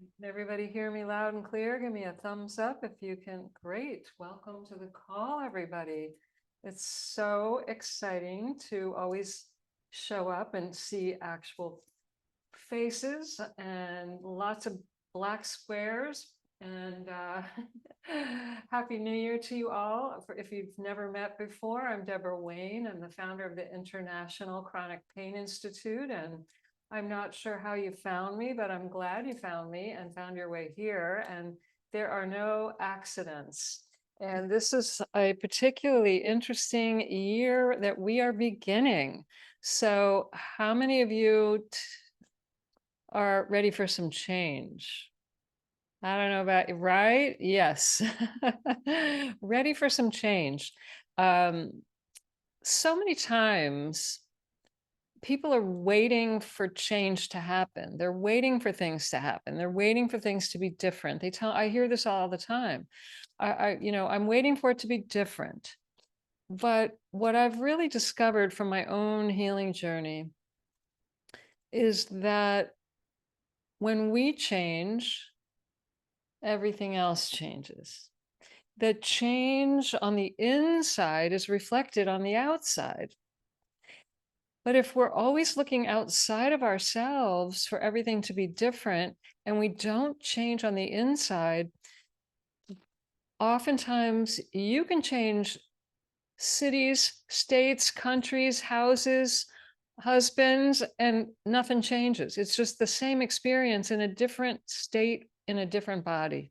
Can everybody hear me loud and clear? Give me a thumbs up if you can. Great. Welcome to the call, everybody. It's so exciting to always show up and see actual faces and lots of black squares. And Happy New Year to you all. If you've never met before, I'm Deborah Wayne. I'm the founder of the International Chronic Pain Institute, and I'm not sure how you found me, but I'm glad you found me and found your way here. And there are no accidents. And this is a particularly interesting year that we are beginning. So, how many of you are ready for some change? I don't know about you, right? Yes. Ready for some change. So many times people are waiting for change to happen. They're waiting for things to happen. They're waiting for things to be different. I hear this all the time. I'm waiting for it to be different. But what I've really discovered from my own healing journey is that when we change, everything else changes. The change on the inside is reflected on the outside. But if we're always looking outside of ourselves for everything to be different and we don't change on the inside, oftentimes you can change cities, states, countries, houses, husbands, and nothing changes. It's just the same experience in a different state, in a different body.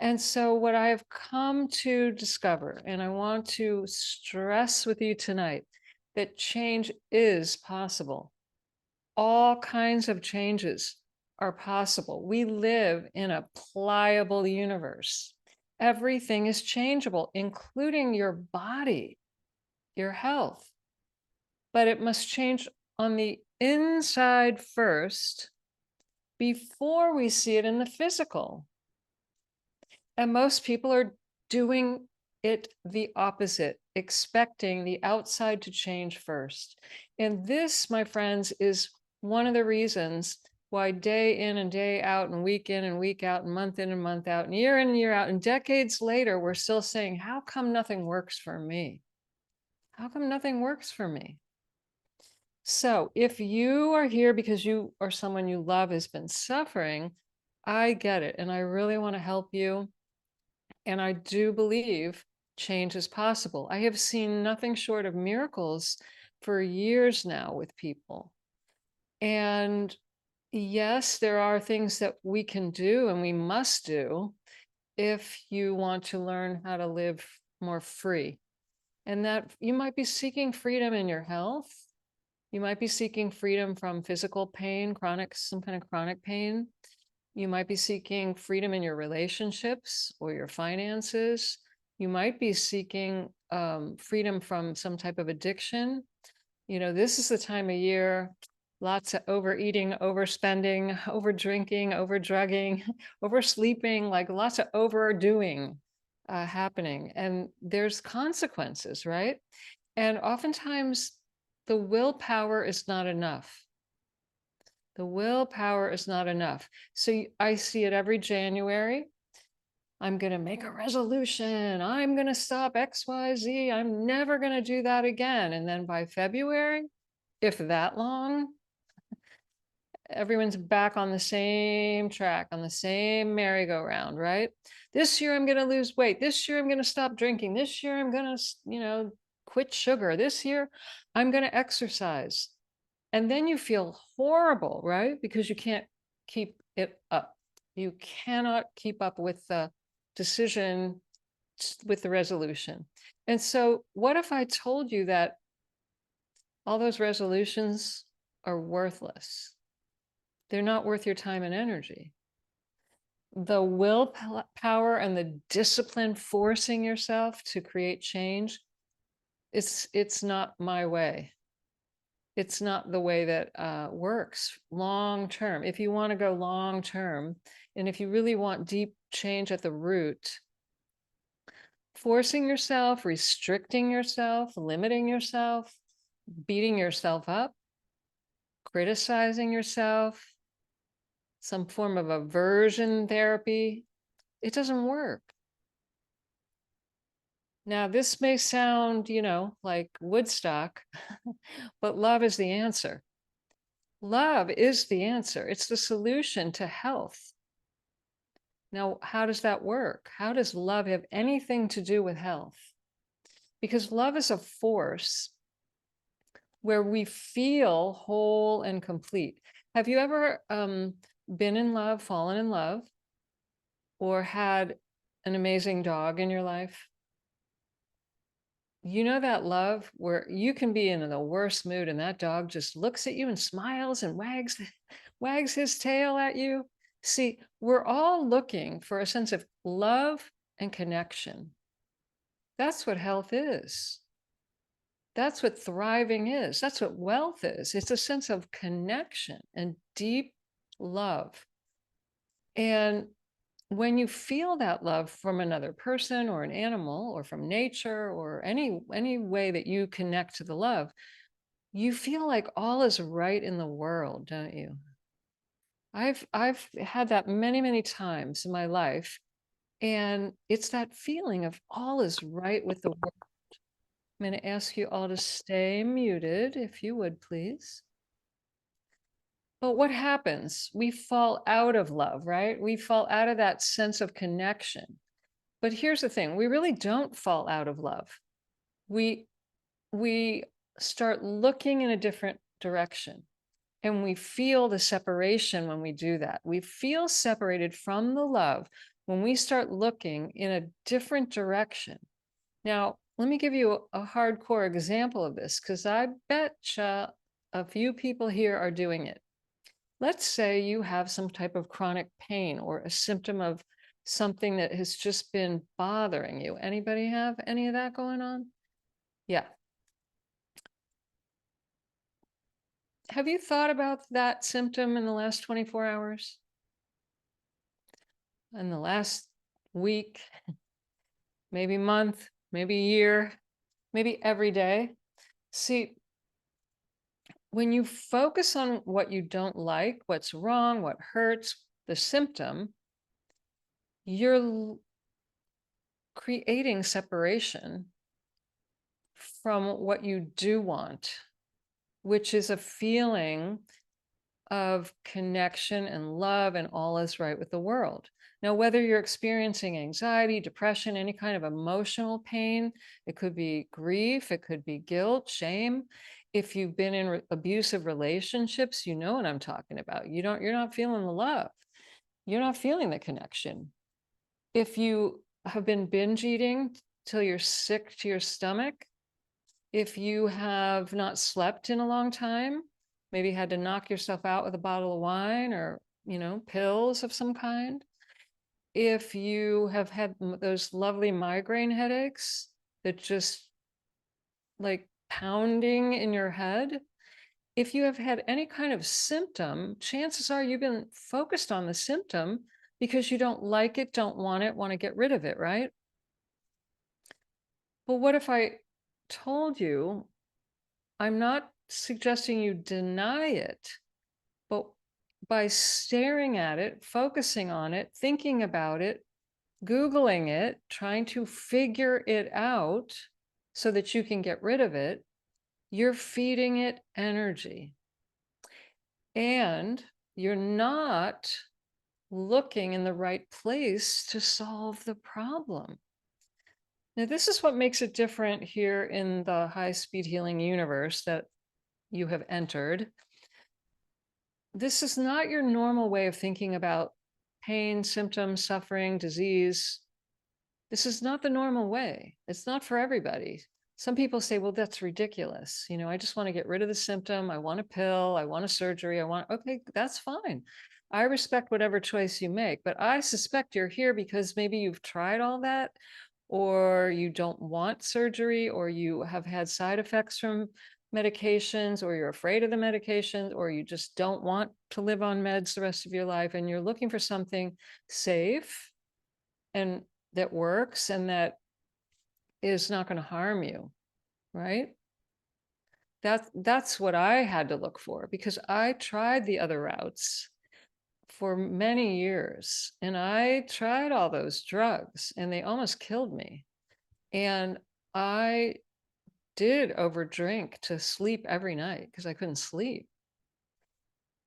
And so, what I have come to discover, and I want to stress with you tonight, that change is possible. All kinds of changes are possible. We live in a pliable universe. Everything is changeable, including your body, your health. But it must change on the inside first before we see it in the physical. And most people are doing it the opposite, expecting the outside to change first. And this, my friends, is one of the reasons why day in and day out and week in and week out and month in and month out and year out and decades later, we're still saying, how come nothing works for me? How come nothing works for me? So if you are here because you or someone you love has been suffering, I get it. And I really want to help you. And I do believe change is possible. I have seen nothing short of miracles for years now with people. And yes, there are things that we can do and we must do if you want to learn how to live more free. And that you might be seeking freedom in your health. You might be seeking freedom from physical pain, some kind of chronic pain. You might be seeking freedom in your relationships or your finances. You might be seeking freedom from some type of addiction. This is the time of year, lots of overeating, overspending, over drinking, over drugging, oversleeping, like lots of overdoing happening. And there's consequences, right? And oftentimes the willpower is not enough. The willpower is not enough. So I see it every January. I'm going to make a resolution. I'm going to stop XYZ. I'm never going to do that again. And then by February, if that long, everyone's back on the same track, on the same merry-go-round, right? This year, I'm going to lose weight. This year, I'm going to stop drinking. This year, I'm going to, quit sugar. This year, I'm going to exercise. And then you feel horrible, right? Because you can't keep it up. You cannot keep up with the decision, with the resolution. And so what if I told you that all those resolutions are worthless? They're not worth your time and energy. The willpower and the discipline forcing yourself to create change, it's not my way. It's not the way that works long term. If you want to go long term, and if you really want deep change at the root, forcing yourself, restricting yourself, limiting yourself, beating yourself up, criticizing yourself, some form of aversion therapy. It doesn't work. Now, this may sound, like Woodstock, but love is the answer. Love is the answer. It's the solution to health. Now, how does that work? How does love have anything to do with health? Because love is a force where we feel whole and complete. Have you ever been in love, fallen in love, or had an amazing dog in your life? You know that love where you can be in the worst mood and that dog just looks at you and smiles and wags his tail at you. See, we're all looking for a sense of love and connection. That's what health is. That's what thriving is. That's what wealth is. It's a sense of connection and deep love. And when you feel that love from another person or an animal or from nature or any way that you connect to the love, you feel like all is right in the world, don't you? I've had that many, many times in my life. And it's that feeling of all is right with the world. I'm going to ask you all to stay muted, if you would, please. But what happens? We fall out of love, right? We fall out of that sense of connection. But here's the thing, we really don't fall out of love. We start looking in a different direction. And we feel the separation when we do that. We feel separated from the love when we start looking in a different direction. Now, let me give you a hardcore example of this, because I bet a few people here are doing it. Let's say you have some type of chronic pain or a symptom of something that has just been bothering you. Anybody have any of that going on? Yeah. Have you thought about that symptom in the last 24 hours? In the last week, maybe month, maybe year, maybe every day? See, when you focus on what you don't like, what's wrong, what hurts, the symptom, you're creating separation from what you do want, which is a feeling of connection and love and all is right with the world. Now, whether you're experiencing anxiety, depression, any kind of emotional pain, it could be grief, it could be guilt, shame. If you've been in abusive relationships, you know what I'm talking about. You're not feeling the love. You're not feeling the connection. If you have been binge eating till you're sick to your stomach, if you have not slept in a long time, maybe had to knock yourself out with a bottle of wine or, pills of some kind. If you have had those lovely migraine headaches that just like pounding in your head, if you have had any kind of symptom, chances are you've been focused on the symptom because you don't like it, don't want it, want to get rid of it, right? But what if I told you, I'm not suggesting you deny it, but by staring at it, focusing on it, thinking about it, Googling it, trying to figure it out so that you can get rid of it, you're feeding it energy. And you're not looking in the right place to solve the problem. Now, this is what makes it different here in the high speed healing universe that you have entered. This is not your normal way of thinking about pain, symptoms, suffering, disease. This is not the normal way. It's not for everybody. Some people say, well, that's ridiculous. I just want to get rid of the symptom. I want a pill. I want a surgery. Okay, that's fine. I respect whatever choice you make, but I suspect you're here because maybe you've tried all that, or you don't want surgery, or you have had side effects from medications, or you're afraid of the medications, or you just don't want to live on meds the rest of your life. And you're looking for something safe and that works and that is not going to harm you, right? That's what I had to look for, because I tried the other routes for many years, and I tried all those drugs and they almost killed me. And I did overdrink to sleep every night because I couldn't sleep.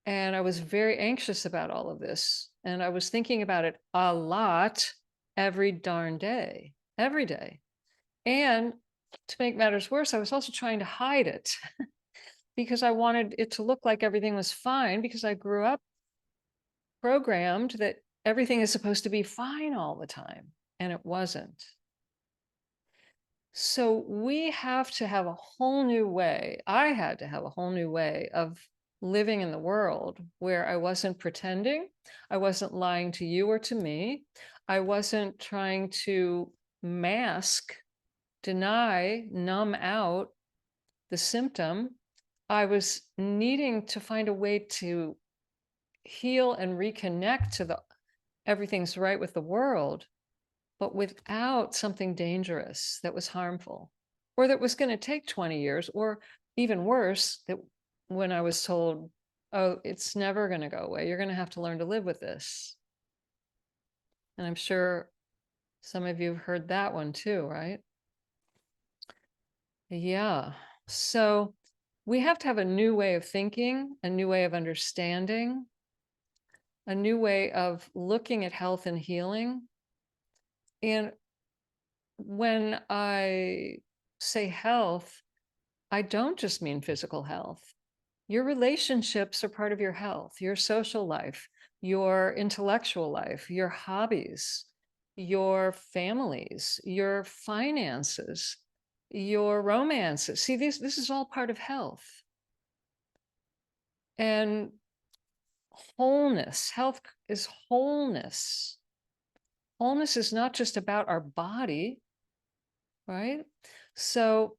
And I was very anxious about all of this. And I was thinking about it a lot every darn day, every day. And to make matters worse, I was also trying to hide it because I wanted it to look like everything was fine because I grew up programmed that everything is supposed to be fine all the time. And it wasn't. So we have to have a whole new way. I had to have a whole new way of living in the world where I wasn't pretending. I wasn't lying to you or to me. I wasn't trying to mask, deny, numb out the symptom. I was needing to find a way to heal and reconnect to the everything's right with the world, but without something dangerous that was harmful or that was going to take 20 years, or even worse, that when I was told, oh, it's never going to go away, you're going to have to learn to live with this. And I'm sure some of you have heard that one too, right? Yeah. So we have to have a new way of thinking, a new way of understanding, a new way of looking at health and healing. And when I say health, I don't just mean physical health. Your relationships are part of your health, your social life, your intellectual life, your hobbies, your families, your finances, your romances. See, this is all part of health. And wholeness, health is wholeness. Wholeness is not just about our body, right? So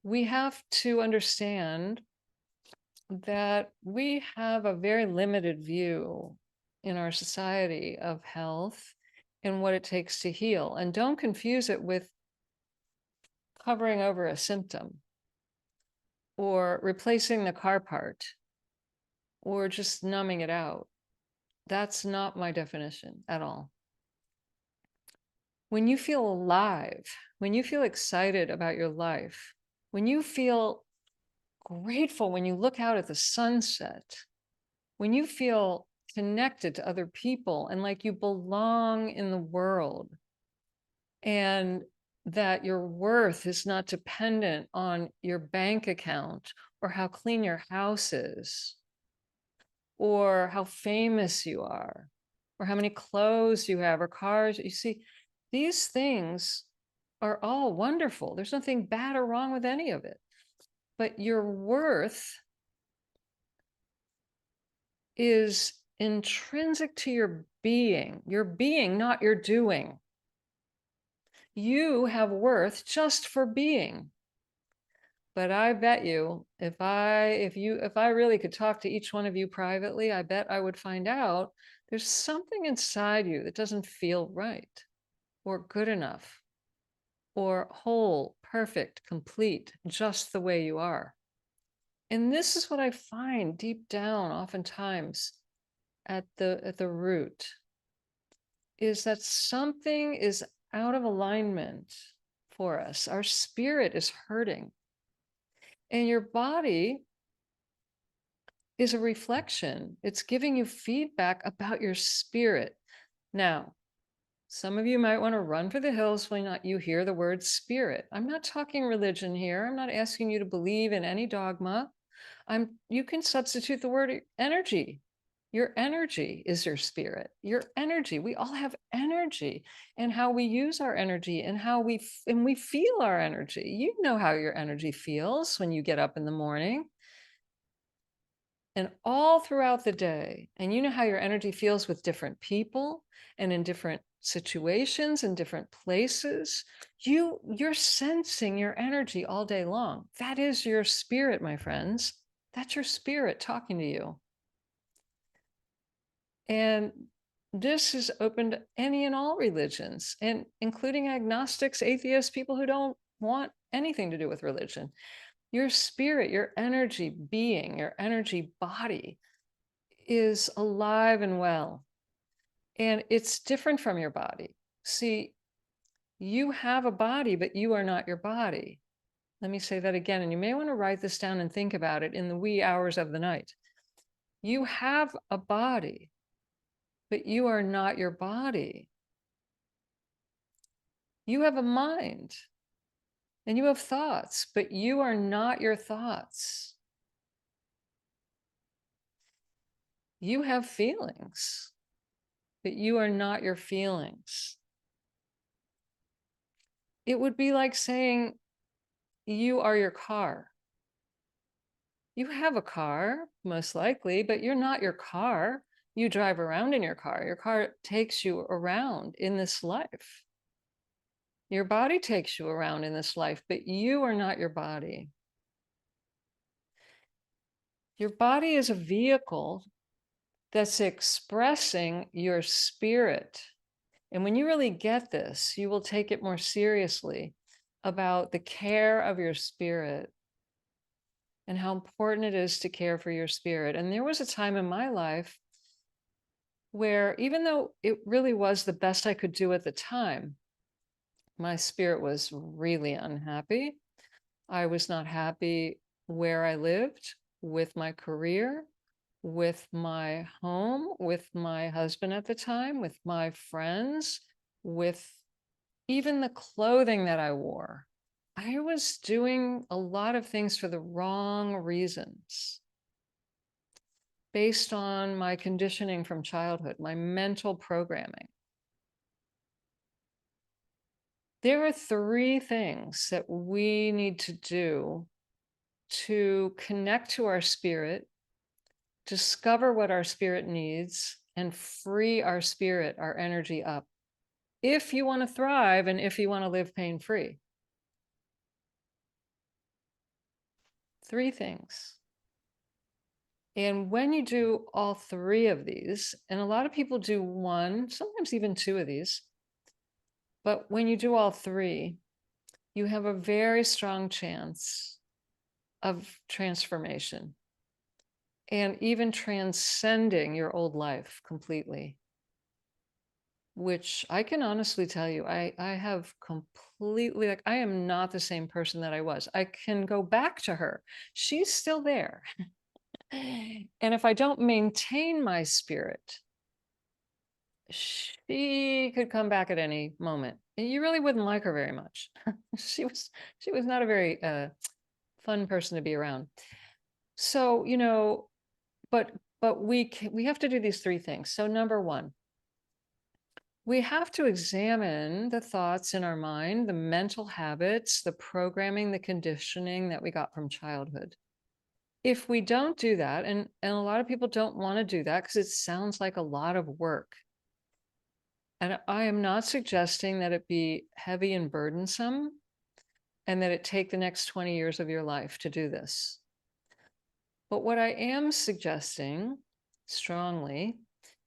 we have to understand that we have a very limited view in our society of health and what it takes to heal. And don't confuse it with covering over a symptom or replacing the car part or just numbing it out. That's not my definition at all. When you feel alive, when you feel excited about your life, when you feel grateful when you look out at the sunset, when you feel connected to other people and like you belong in the world, and that your worth is not dependent on your bank account or how clean your house is or how famous you are or how many clothes you have or cars. You see, these things are all wonderful. There's nothing bad or wrong with any of it. But your worth is intrinsic to your being, not your doing. You have worth just for being. But I bet you, if I really could talk to each one of you privately, I bet I would find out there's something inside you that doesn't feel right or good enough or whole, perfect, complete, just the way you are. And this is what I find deep down, oftentimes at the root, is that something is out of alignment for us. Our spirit is hurting. And your body is a reflection. It's giving you feedback about your spirit. Now, some of you might want to run for the hills when you hear the word spirit. I'm not talking religion here. I'm not asking you to believe in any dogma. You can substitute the word energy. Your energy is your spirit. Your energy. We all have energy, and how we use our energy and how we feel our energy. You know how your energy feels when you get up in the morning and all throughout the day. And you know how your energy feels with different people and in different situations and different places. You're sensing your energy all day long. That is your spirit, my friends. That's your spirit talking to you. And this is open to any and all religions, and including agnostics, atheists, people who don't want anything to do with religion. Your spirit, your energy being, your energy body is alive and well. And it's different from your body. See, you have a body, but you are not your body. Let me say that again. And you may want to write this down and think about it in the wee hours of the night. You have a body, but you are not your body. You have a mind and you have thoughts, but you are not your thoughts. You have feelings, but you are not your feelings. It would be like saying you are your car. You have a car, most likely, but you're not your car. You drive around in your car. Your car takes you around in this life. Your body takes you around in this life, but you are not your body. Your body is a vehicle that's expressing your spirit. And when you really get this, you will take it more seriously about the care of your spirit and how important it is to care for your spirit. And there was a time in my life where, even though it really was the best I could do at the time, my spirit was really unhappy. I was not happy where I lived, with my career, with my home, with my husband at the time, with my friends, with even the clothing that I wore. I was doing a lot of things for the wrong reasons, based on my conditioning from childhood, my mental programming. There are 3 things that we need to do to connect to our spirit, discover what our spirit needs, and free our spirit, our energy up, if you want to thrive and if you want to live pain-free. 3 things. And when you do all 3 of these, and a lot of people do 1, sometimes even 2 of these, but when you do all 3, you have a very strong chance of transformation and even transcending your old life completely, which I can honestly tell you, I have completely, like, I am not the same person that I was. I can go back to her. She's still there. And if I don't maintain my spirit, she could come back at any moment. And you really wouldn't like her very much. she was not a very fun person to be around. So, but we have to do these 3 things. So number 1, we have to examine the thoughts in our mind, the mental habits, the programming, the conditioning that we got from childhood. If we don't do that, and a lot of people don't want to do that because it sounds like a lot of work. And I am not suggesting that it be heavy and burdensome and that it take the next 20 years of your life to do this. But what I am suggesting strongly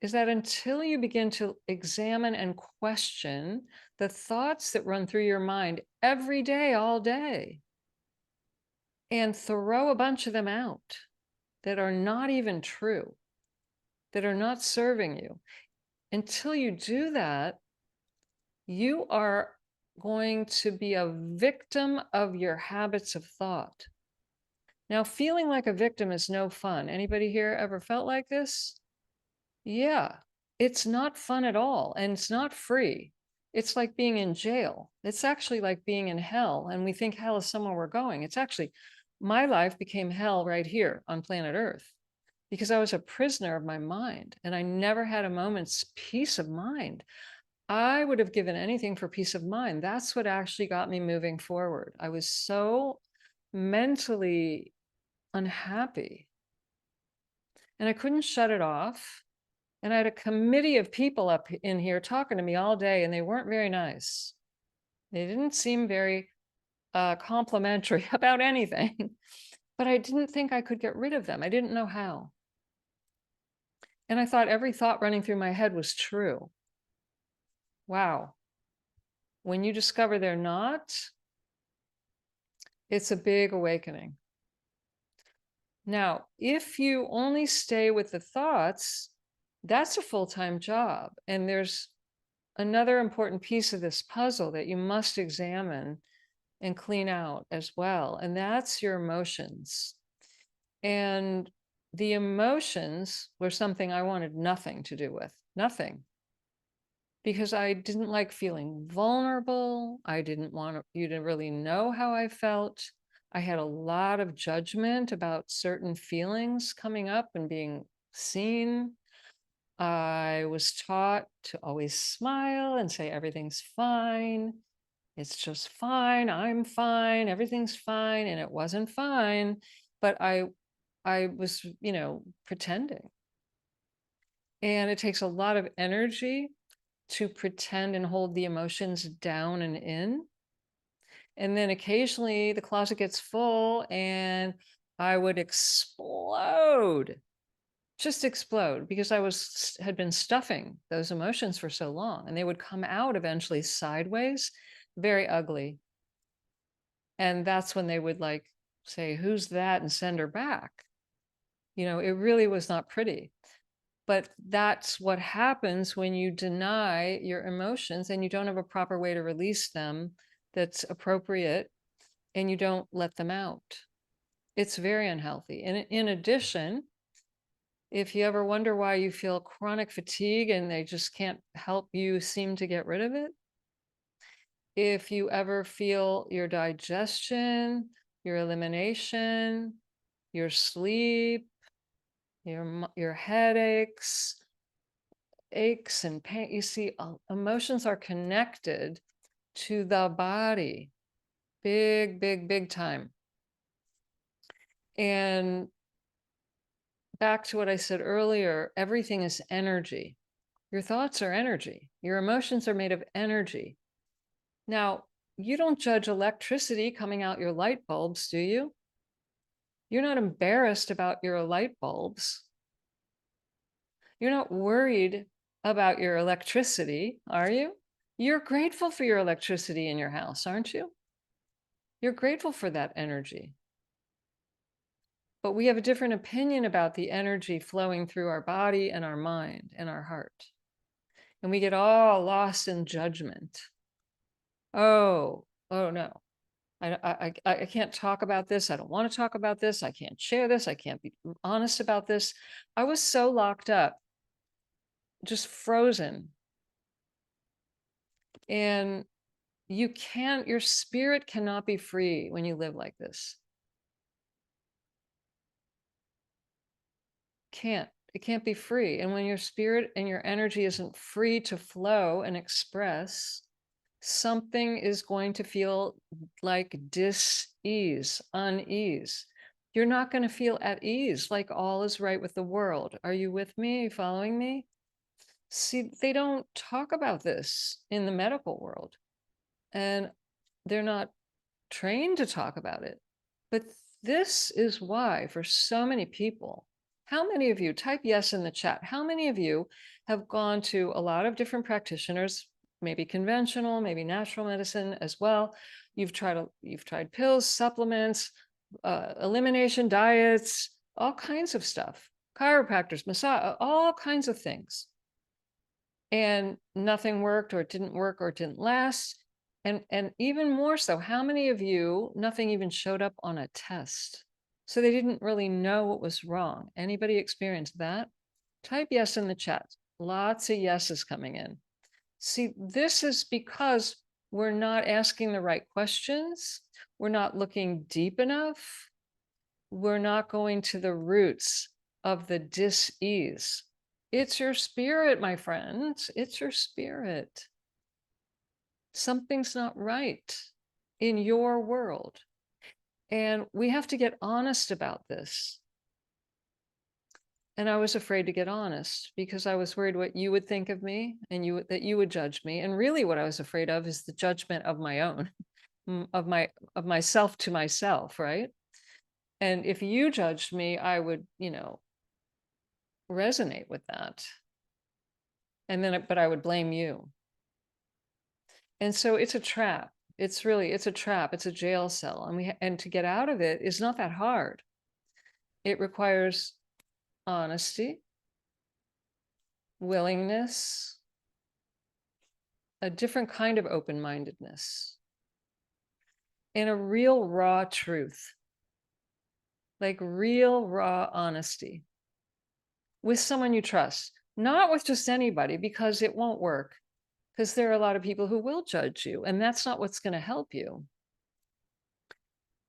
is that until you begin to examine and question the thoughts that run through your mind every day, all day, and throw a bunch of them out that are not even true, that are not serving you, until you do that, you are going to be a victim of your habits of thought. Now, feeling like a victim is no fun. Anybody here ever felt like this? Yeah, it's not fun at all, and it's not free. It's like being in jail. It's actually like being in hell, and we think hell is somewhere we're going. It's actually, my life became hell right here on planet Earth because I was a prisoner of my mind, and I never had a moment's peace of mind. I would have given anything for peace of mind. That's what actually got me moving forward. I was so mentally unhappy and I couldn't shut it off. And I had a committee of people up in here talking to me all day, and they weren't very nice. They didn't seem very complimentary about anything, but I didn't think I could get rid of them. I didn't know how. And I thought every thought running through my head was true. Wow. When you discover they're not, it's a big awakening. Now, if you only stay with the thoughts, that's a full-time job. And there's another important piece of this puzzle that you must examine and clean out as well. And that's your emotions. And the emotions were something I wanted nothing to do with, nothing. Because I didn't like feeling vulnerable. I didn't want you to really know how I felt. I had a lot of judgment about certain feelings coming up and being seen. I was taught to always smile and say everything's fine. It's just fine. I'm fine. Everything's fine. And it wasn't fine. But I was, pretending. And it takes a lot of energy to pretend and hold the emotions down and in. And then occasionally the closet gets full and I would explode, just explode, because had been stuffing those emotions for so long, and they would come out eventually sideways, very ugly. And that's when they would like say, "Who's that?" and send her back. It really was not pretty. But that's what happens when you deny your emotions and you don't have a proper way to release them that's appropriate, and you don't let them out. It's very unhealthy. And in addition, if you ever wonder why you feel chronic fatigue and they just can't help you seem to get rid of it, if you ever feel your digestion, your elimination, your sleep, your headaches, aches and pain, you see, emotions are connected to the body, big, big, big time. And back to what I said earlier, everything is energy. Your thoughts are energy. Your emotions are made of energy. Now, you don't judge electricity coming out your light bulbs, do you? You're not embarrassed about your light bulbs. You're not worried about your electricity, are you? You're grateful for your electricity in your house, aren't you? You're grateful for that energy. But we have a different opinion about the energy flowing through our body and our mind and our heart. And we get all lost in judgment. Oh no. I can't talk about this. I don't want to talk about this. I can't share this. I can't be honest about this. I was so locked up, just frozen. And your spirit cannot be free when you live like this. It can't be free. And when your spirit and your energy isn't free to flow and express, something is going to feel like dis-ease, unease. You're not going to feel at ease, like all is right with the world. Are you with me? Are you following me? See, they don't talk about this in the medical world, and they're not trained to talk about it. But this is why, for so many people, how many of you, type yes in the chat, how many of you have gone to a lot of different practitioners, maybe conventional, maybe natural medicine as well? You've tried pills, supplements, elimination diets, all kinds of stuff, chiropractors, massage, all kinds of things. And nothing worked, or it didn't work, or it didn't last. And even more so, how many of you, nothing even showed up on a test? So they didn't really know what was wrong. Anybody experience that? Type yes in the chat. Lots of yeses coming in. See, this is because we're not asking the right questions. We're not looking deep enough. We're not going to the roots of the dis-ease. It's your spirit, my friends. It's your spirit. Something's not right in your world. And we have to get honest about this. And I was afraid to get honest because I was worried what you would think of me, and that you would judge me. And really what I was afraid of is the judgment of my own, of myself to myself, right? And if you judged me, I would, resonate with that. And then, but I would blame you. And so it's a trap. It's a trap. It's a jail cell. And to get out of it is not that hard. It requires honesty, willingness, a different kind of open-mindedness, and a real raw truth, like real raw honesty with someone you trust, not with just anybody, because it won't work. Because there are a lot of people who will judge you, and that's not what's going to help you.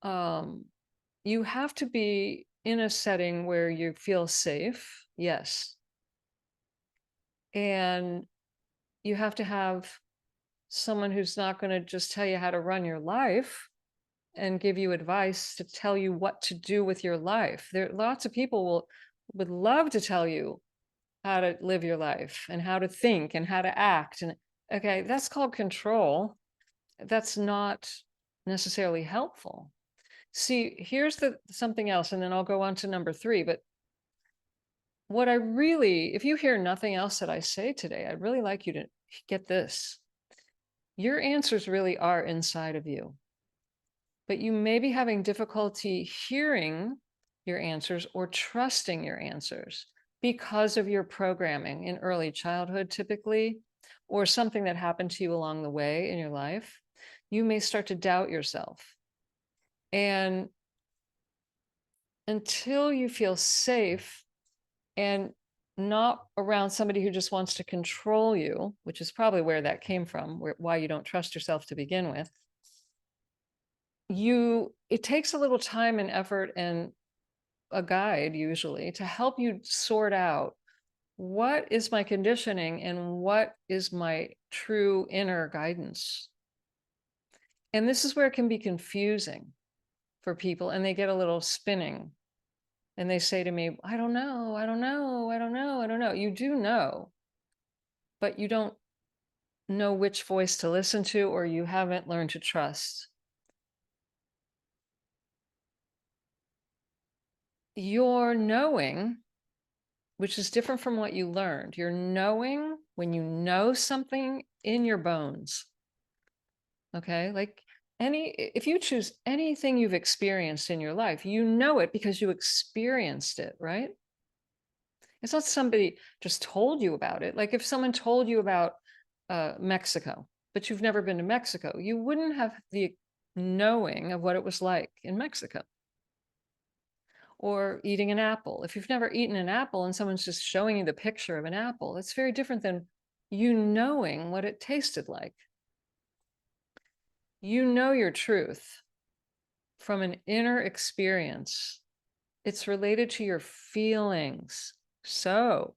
You have to be in a setting where you feel safe, yes. And you have to have someone who's not going to just tell you how to run your life and give you advice to tell you what to do with your life. There lots of people would love to tell you how to live your life and how to think and how to act. And okay, that's called control. That's not necessarily helpful. See, here's something else, and then I'll go on to number 3. But what I really, if you hear nothing else that I say today, I'd really like you to get this. Your answers really are inside of you, but you may be having difficulty hearing your answers or trusting your answers because of your programming in early childhood, typically, or something that happened to you along the way in your life. You may start to doubt yourself. And until you feel safe and not around somebody who just wants to control you, which is probably where that came from, why you don't trust yourself to begin with, it takes a little time and effort and a guide usually to help you sort out what is my conditioning and what is my true inner guidance. And this is where it can be confusing for people, and they get a little spinning. And they say to me, I don't know, I don't know, I don't know, I don't know. You do know, but you don't know which voice to listen to, or you haven't learned to trust. Your knowing, which is different from what you learned, you're knowing when you know something in your bones. Okay, like if you choose anything you've experienced in your life, you know it because you experienced it, right? It's not somebody just told you about it. Like if someone told you about Mexico, but you've never been to Mexico, you wouldn't have the knowing of what it was like in Mexico. Or eating an apple. If you've never eaten an apple and someone's just showing you the picture of an apple, it's very different than you knowing what it tasted like. You know your truth from an inner experience. It's related to your feelings. So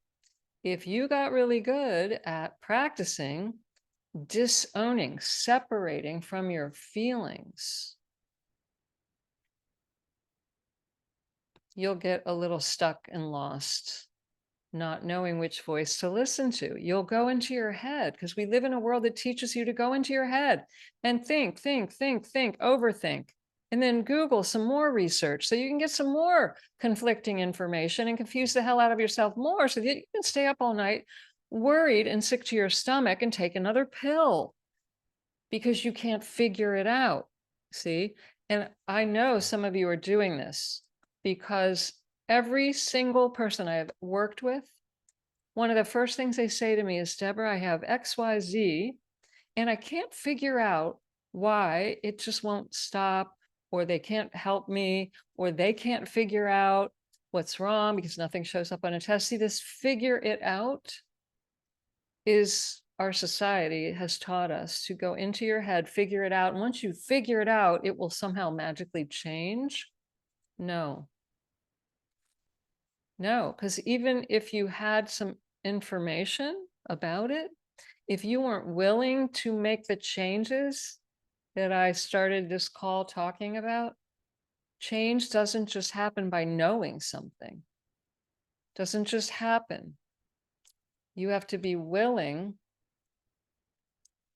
if you got really good at practicing disowning, separating from your feelings, you'll get a little stuck and lost, not knowing which voice to listen to. You'll go into your head, because we live in a world that teaches you to go into your head and think, overthink, and then Google some more research so you can get some more conflicting information and confuse the hell out of yourself more so that you can stay up all night worried and sick to your stomach and take another pill because you can't figure it out. See? And I know some of you are doing this because every single person I have worked with, one of the first things they say to me is, Deborah, I have XYZ, and I can't figure out why it just won't stop, or they can't help me, or they can't figure out what's wrong because nothing shows up on a test. See, this figure it out is our society has taught us to go into your head, figure it out. And once you figure it out, it will somehow magically change. No. No, because even if you had some information about it, if you weren't willing to make the changes that I started this call talking about, change doesn't just happen by knowing something. Doesn't just happen. You have to be willing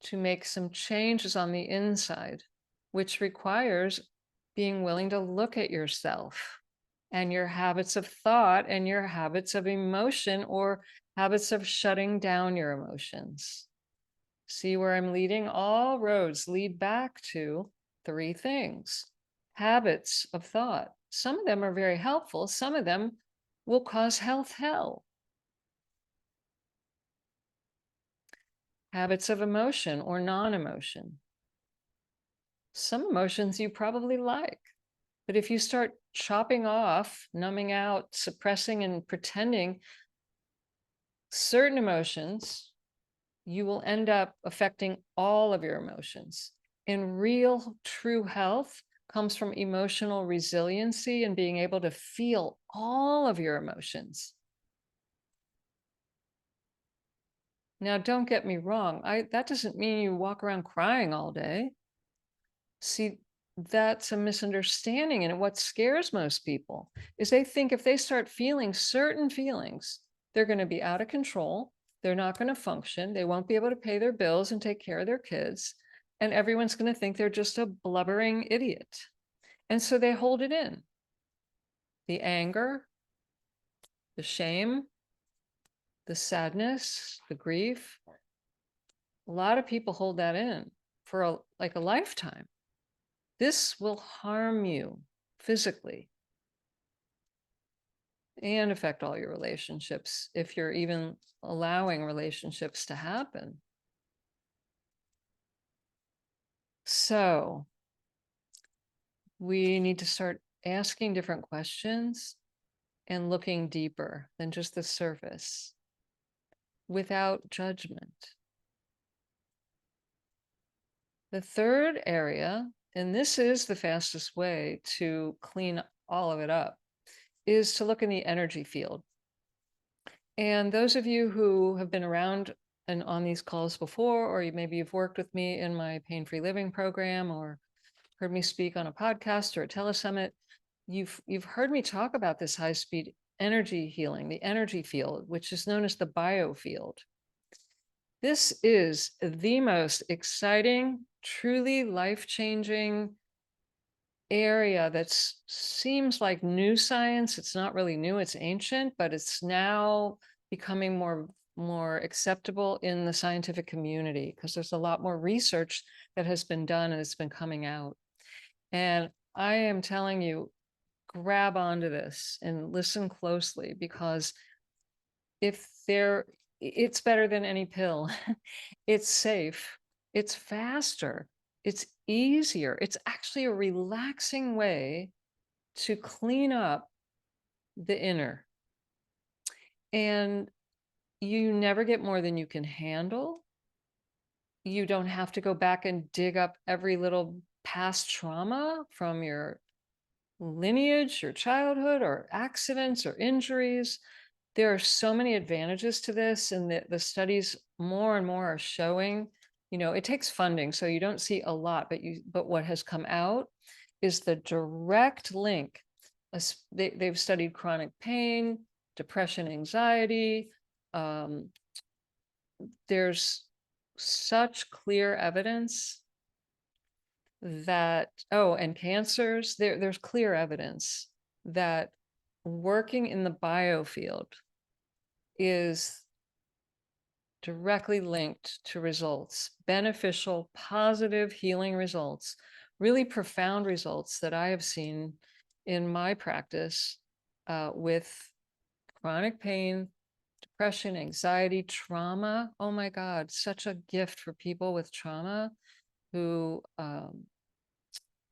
to make some changes on the inside, which requires being willing to look at yourself and your habits of thought and your habits of emotion, or habits of shutting down your emotions. See where I'm leading? All roads lead back to 3 things: habits of thought. Some of them are very helpful. Some of them will cause health hell. Habits of emotion or non-emotion. Some emotions you probably like, but if you start chopping off, numbing out, suppressing, and pretending certain emotions, you will end up affecting all of your emotions. And real, true health comes from emotional resiliency and being able to feel all of your emotions. Now, don't get me wrong. That doesn't mean you walk around crying all day. See, that's a misunderstanding. And what scares most people is they think if they start feeling certain feelings, they're going to be out of control. They're not going to function. They won't be able to pay their bills and take care of their kids. And everyone's going to think they're just a blubbering idiot. And so they hold it in. The anger, the shame, the sadness, the grief. A lot of people hold that in for like a lifetime. This will harm you physically and affect all your relationships if you're even allowing relationships to happen. So we need to start asking different questions and looking deeper than just the surface without judgment. The third area, and this is the fastest way to clean all of it up, is to look in the energy field. And those of you who have been around and on these calls before, or maybe you've worked with me in my pain-free living program or heard me speak on a podcast or a telesummit, you've heard me talk about this high-speed energy healing, the energy field, which is known as the biofield. This is the most exciting, truly life-changing area that seems like new science. It's not really new, it's ancient, but it's now becoming more acceptable in the scientific community because there's a lot more research that has been done and it's been coming out. And I am telling you, grab onto this and listen closely, because it's better than any pill. It's safe, it's faster, it's easier. It's actually a relaxing way to clean up the inner. And you never get more than you can handle. You don't have to go back and dig up every little past trauma from your lineage, your childhood, or accidents or injuries. There are so many advantages to this, and the studies more and more are showing, it takes funding, so you don't see a lot, but what has come out is the direct link. They've studied chronic pain, depression, anxiety. There's such clear evidence that, and cancers, there's clear evidence that working in the biofield is directly linked to results, beneficial, positive healing results, really profound results that I have seen in my practice with chronic pain, depression, anxiety, trauma. Oh my God, such a gift for people with trauma who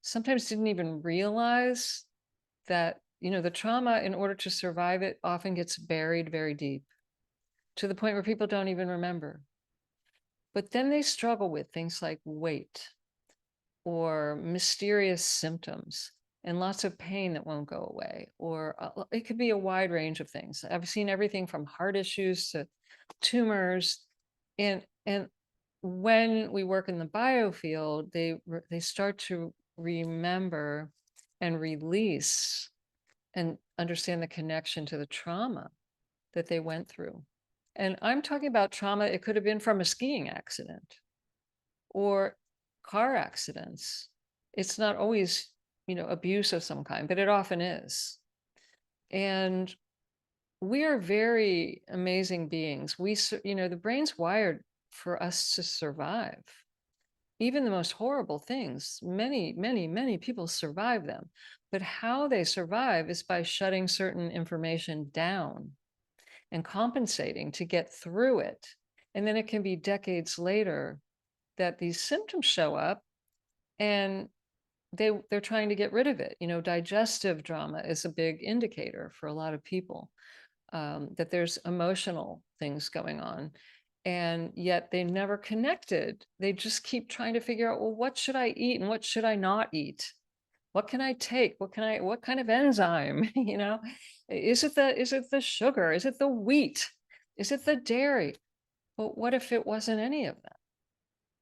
sometimes didn't even realize that, the trauma, in order to survive it, often gets buried very deep to the point where people don't even remember. But then they struggle with things like weight or mysterious symptoms and lots of pain that won't go away. Or it could be a wide range of things. I've seen everything from heart issues to tumors. And when we work in the biofield, they start to remember and release and understand the connection to the trauma that they went through. And I'm talking about trauma. It could have been from a skiing accident or car accidents. It's not always, abuse of some kind, but it often is. And we are very amazing beings. The brain's wired for us to survive. even the most horrible things, many people survive them. But how they survive is by shutting certain information down and compensating to get through it. And then it can be decades later that these symptoms show up, and they're trying to get rid of it. Digestive drama is a big indicator for a lot of people, that there's emotional things going on. And yet they never connected. They just keep trying to figure out, well, what should I eat and what should I not eat? What can I take? What kind of enzyme? Is it the sugar? Is it the wheat? Is it the dairy? But what if it wasn't any of that?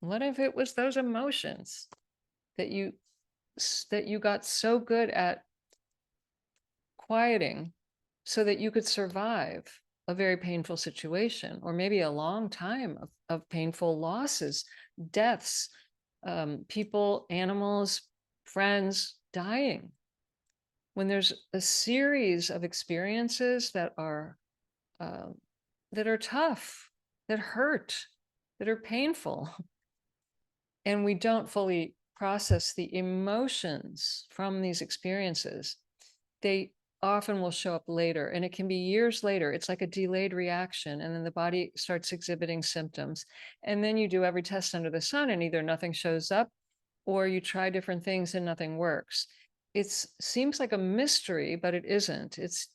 What if it was those emotions that you got so good at quieting so that you could survive a very painful situation, or maybe a long time of painful losses, deaths, people, animals, friends dying? When there's a series of experiences uh, that are tough, that hurt, that are painful, and we don't fully process the emotions from these experiences, they often will show up later, and it can be years later. It's like a delayed reaction, and then the body starts exhibiting symptoms. And then you do every test under the sun, and either nothing shows up or you try different things and nothing works. It seems like a mystery, but it isn't. It's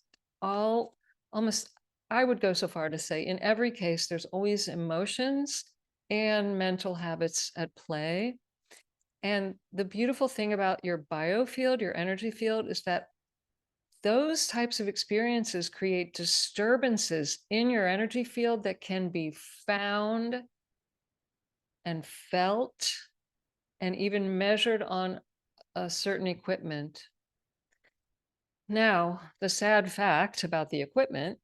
all almost, I would go so far to say, in every case, there's always emotions and mental habits at play. And the beautiful thing about your biofield, your energy field, is that those types of experiences create disturbances in your energy field that can be found and felt and even measured on a certain equipment. Now, the sad fact about the equipment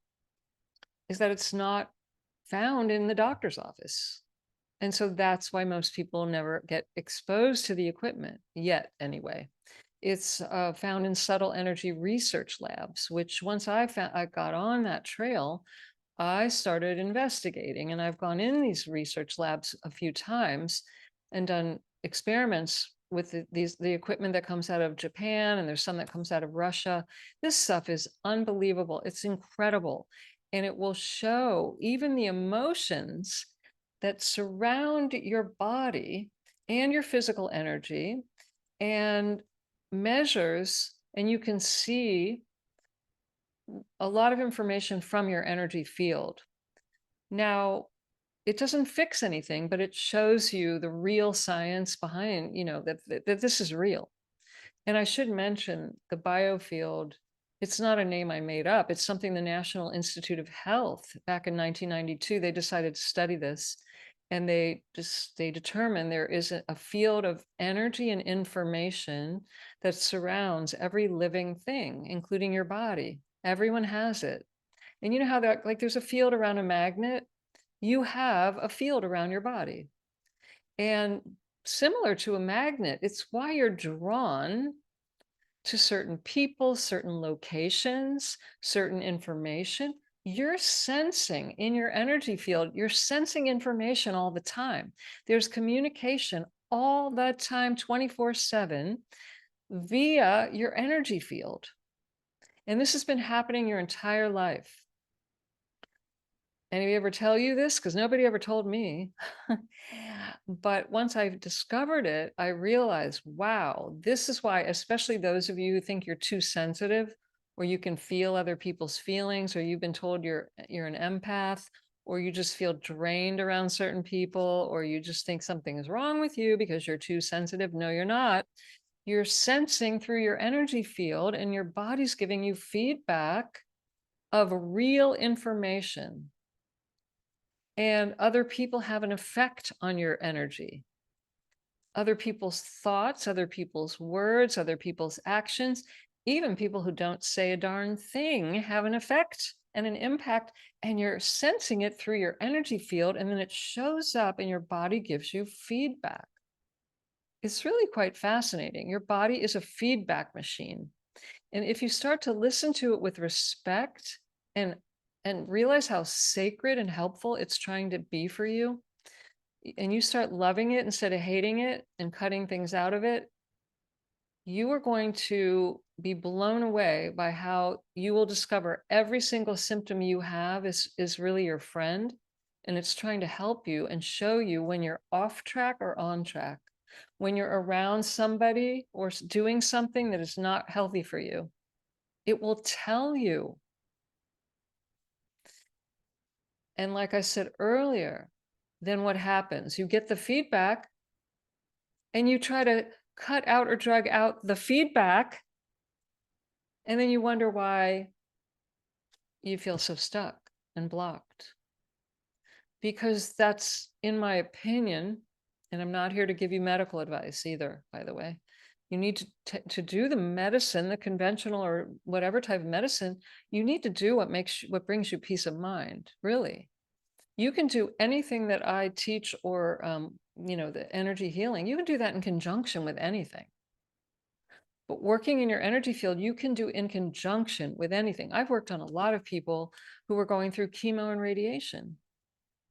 is that it's not found in the doctor's office. And so that's why most people never get exposed to the equipment yet, anyway. It's found in subtle energy research labs, which once I got on that trail, I started investigating, and I've gone in these research labs a few times and done experiments with the equipment that comes out of Japan, and there's some that comes out of Russia. This stuff is unbelievable. It's incredible. And it will show even the emotions that surround your body and your physical energy, and measures, and you can see a lot of information from your energy field. Now, it doesn't fix anything, but it shows you the real science behind, that this is real. And I should mention the biofield. It's not a name I made up. It's something the National Institute of Health back in 1992, they decided to study this. And they determined there is a field of energy and information that surrounds every living thing, including your body. Everyone has it. And you know how that, like, there's a field around a magnet? You have a field around your body. And similar to a magnet, it's why you're drawn to certain people, certain locations, certain information. You're sensing in your energy field, you're sensing information all the time. There's communication all the time, 24/7, via your energy field. And this has been happening your entire life. Anybody ever tell you this? Because nobody ever told me. But once I discovered it, I realized, wow, this is why, especially those of you who think you're too sensitive, or you can feel other people's feelings, or you've been told you're an empath, or you just feel drained around certain people, or you just think something is wrong with you because you're too sensitive. No, you're not. You're sensing through your energy field, and your body's giving you feedback of real information. And other people have an effect on your energy. Other people's thoughts, other people's words, other people's actions, even people who don't say a darn thing have an effect and an impact, and you're sensing it through your energy field, and then it shows up and your body gives you feedback. It's really quite fascinating. Your body is a feedback machine. And if you start to listen to it with respect and realize how sacred and helpful it's trying to be for you, and you start loving it instead of hating it and cutting things out of it, you are going to be blown away by how you will discover every single symptom you have is really your friend, and it's trying to help you and show you when you're off track or on track, when you're around somebody or doing something that is not healthy for you. It will tell you. And like I said earlier, then what happens? You get the feedback and you try to cut out or drag out the feedback, and then you wonder why you feel so stuck and blocked. Because that's, in my opinion, and I'm not here to give you medical advice either, by the way. You need to do the medicine, the conventional or whatever type of medicine. You need to do what brings you peace of mind, really. You can do anything that I teach or, the energy healing. You can do that in conjunction with anything. But working in your energy field, you can do in conjunction with anything. I've worked on a lot of people who were going through chemo and radiation.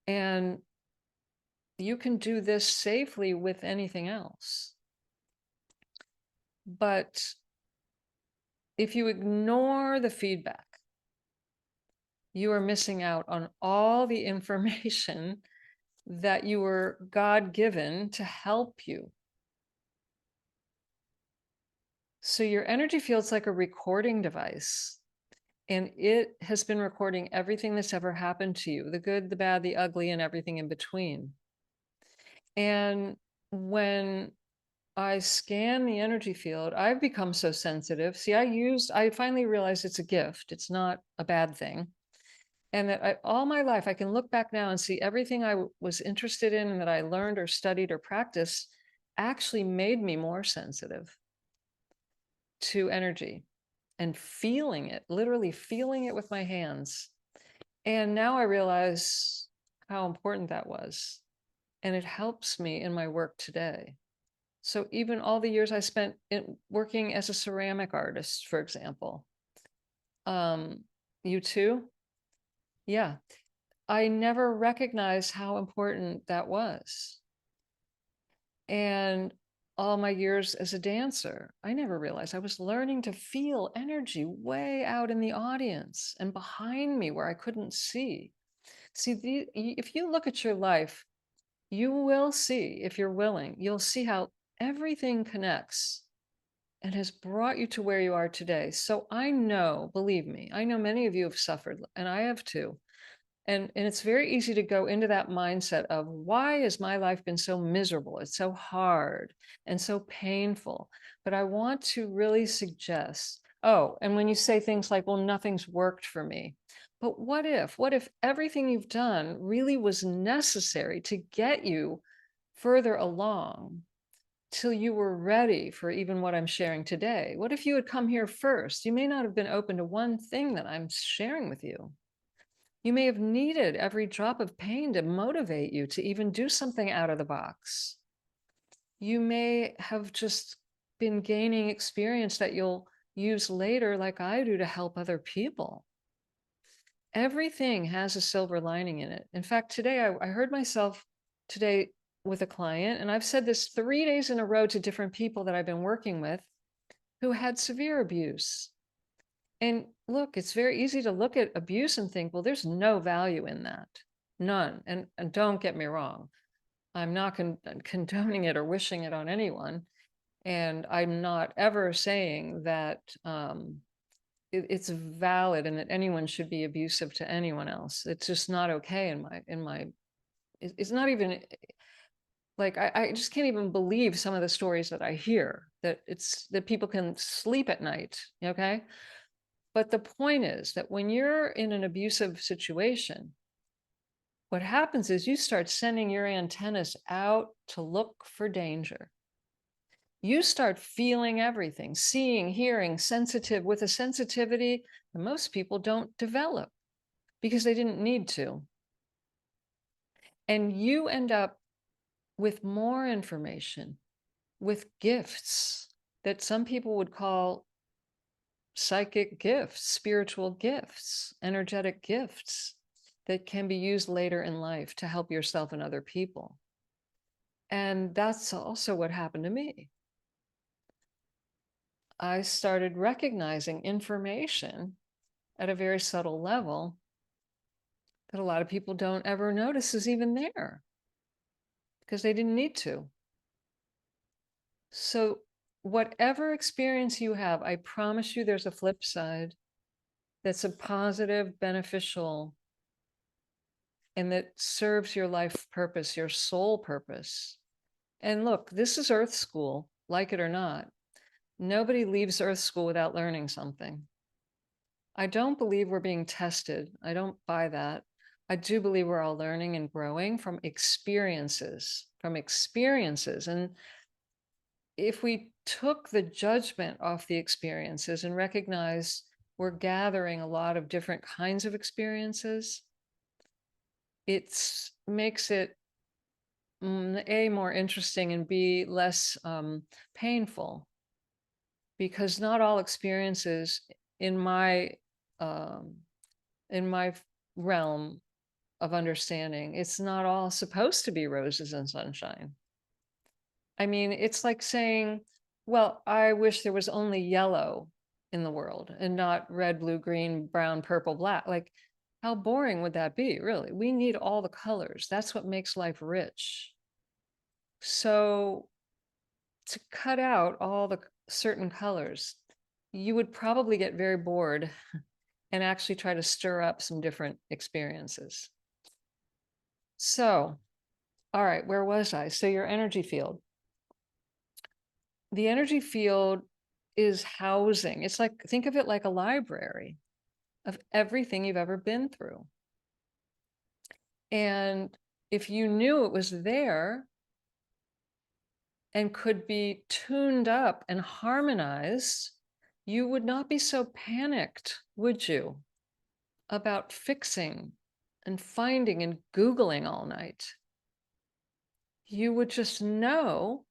And you can do this safely with anything else. But if you ignore the feedback, you are missing out on all the information that you were God-given to help you. So your energy field's like a recording device, and it has been recording everything that's ever happened to you, the good, the bad, the ugly, and everything in between. And when I scan the energy field, I've become so sensitive. See, I finally realized it's a gift. It's not a bad thing. And that all my life, I can look back now and see everything I was interested in and that I learned or studied or practiced actually made me more sensitive to energy and feeling it, literally feeling it with my hands. And now I realize how important that was. And it helps me in my work today. So even all the years I spent working as a ceramic artist, for example, you too? Yeah. I never recognized how important that was. And all my years as a dancer, I never realized I was learning to feel energy way out in the audience and behind me where I couldn't see. See, if you look at your life, you will see, if you're willing, you'll see how everything connects and has brought you to where you are today. So I know, believe me, I know many of you have suffered, and I have too. And it's very easy to go into that mindset of, why has my life been so miserable? It's so hard and so painful. But I want to really suggest, oh, and when you say things like, well, nothing's worked for me. But what if everything you've done really was necessary to get you further along till you were ready for even what I'm sharing today? What if you had come here first? You may not have been open to one thing that I'm sharing with you. You may have needed every drop of pain to motivate you to even do something out of the box. You may have just been gaining experience that you'll use later, like I do, to help other people. Everything has a silver lining in it. In fact, today I heard myself today with a client, and I've said this 3 days in a row to different people that I've been working with who had severe abuse. And look, it's very easy to look at abuse and think, well, there's no value in that. None. And don't get me wrong. I'm not condoning it or wishing it on anyone. And I'm not ever saying that it's valid and that anyone should be abusive to anyone else. It's just not okay it's not even like, I just can't even believe some of the stories that I hear, that people can sleep at night. Okay. But the point is that when you're in an abusive situation, what happens is you start sending your antennas out to look for danger. You start feeling everything, seeing, hearing, sensitive, with a sensitivity that most people don't develop because they didn't need to. And you end up with more information, with gifts that some people would call psychic gifts, spiritual gifts, energetic gifts that can be used later in life to help yourself and other people. And that's also what happened to me. I started recognizing information at a very subtle level that a lot of people don't ever notice is even there because they didn't need to. So, whatever experience you have, I promise you there's a flip side that's a positive, beneficial, and that serves your life purpose, your soul purpose. And look, this is Earth School, like it or not. Nobody leaves Earth School without learning something. I don't believe we're being tested. I don't buy that. I do believe we're all learning and growing from experiences, And if we took the judgment off the experiences and recognized we're gathering a lot of different kinds of experiences, it makes it A, more interesting, and B, less painful, because not all experiences in my um, in my realm of understanding, it's not all supposed to be roses and sunshine. I mean, it's like saying, well, I wish there was only yellow in the world and not red, blue, green, brown, purple, black. Like, how boring would that be, really? We need all the colors. That's what makes life rich. So, to cut out all the certain colors, you would probably get very bored and actually try to stir up some different experiences. So, all right, where was I? So, your energy field. The energy field is housing. It's like, think of it like a library of everything you've ever been through. And if you knew it was there and could be tuned up and harmonized, you would not be so panicked, would you, about fixing and finding and Googling all night. You would just know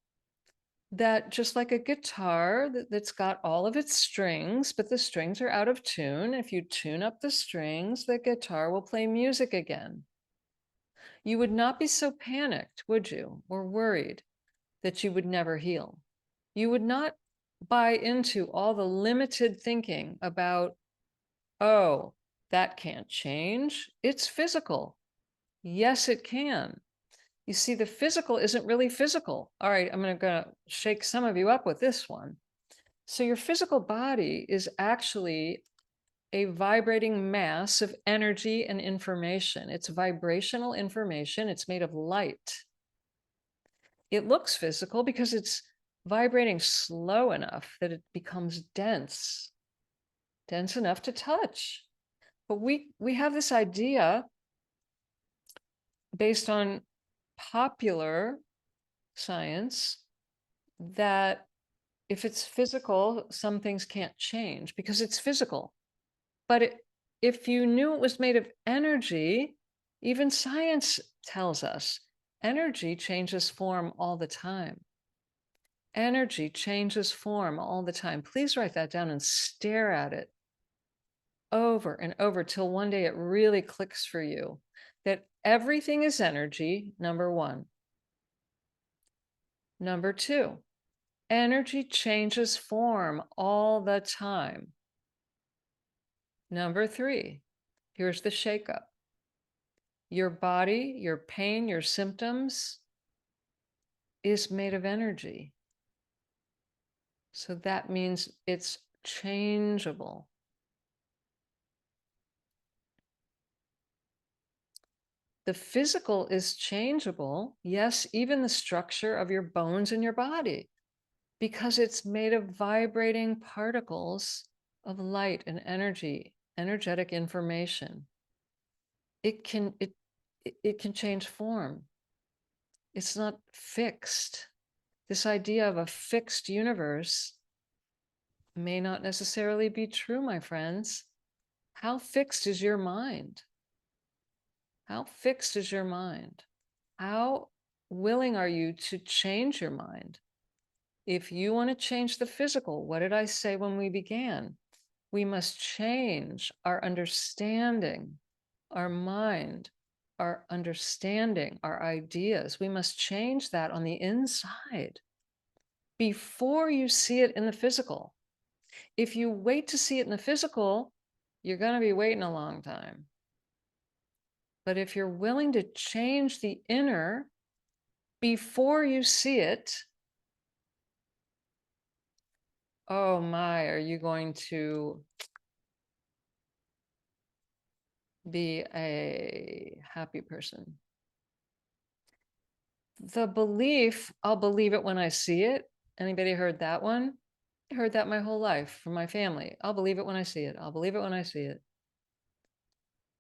that, just like a guitar that's got all of its strings, but the strings are out of tune. If you tune up the strings, the guitar will play music again. You would not be so panicked, would you, or worried that you would never heal. You would not buy into all the limited thinking about, oh, that can't change. It's physical. Yes, it can. You see, the physical isn't really physical. All right, I'm going to shake some of you up with this one. So your physical body is actually a vibrating mass of energy and information. It's vibrational information. It's made of light. It looks physical because it's vibrating slow enough that it becomes dense enough to touch. But we have this idea based on popular science that if it's physical, some things can't change because it's physical. But if you knew it was made of energy, even science tells us energy changes form all the time. Energy changes form all the time. Please write that down and stare at it over and over till one day it really clicks for you that everything is energy, number one. Number two, energy changes form all the time. Number three, here's the shakeup. Your body, your pain, your symptoms is made of energy. So that means it's changeable. The physical is changeable. Yes, even the structure of your bones in your body, because it's made of vibrating particles of light and energy, energetic information. It can change form. It's not fixed. This idea of a fixed universe may not necessarily be true, my friends. How fixed is your mind? How fixed is your mind? How willing are you to change your mind? If you want to change the physical, what did I say when we began? We must change our understanding, our mind, our understanding, our ideas. We must change that on the inside before you see it in the physical. If you wait to see it in the physical, you're going to be waiting a long time. But if you're willing to change the inner before you see it, oh my, are you going to be a happy person? The belief, I'll believe it when I see it. Anybody heard that one? I heard that my whole life from my family. I'll believe it when I see it. I'll believe it when I see it.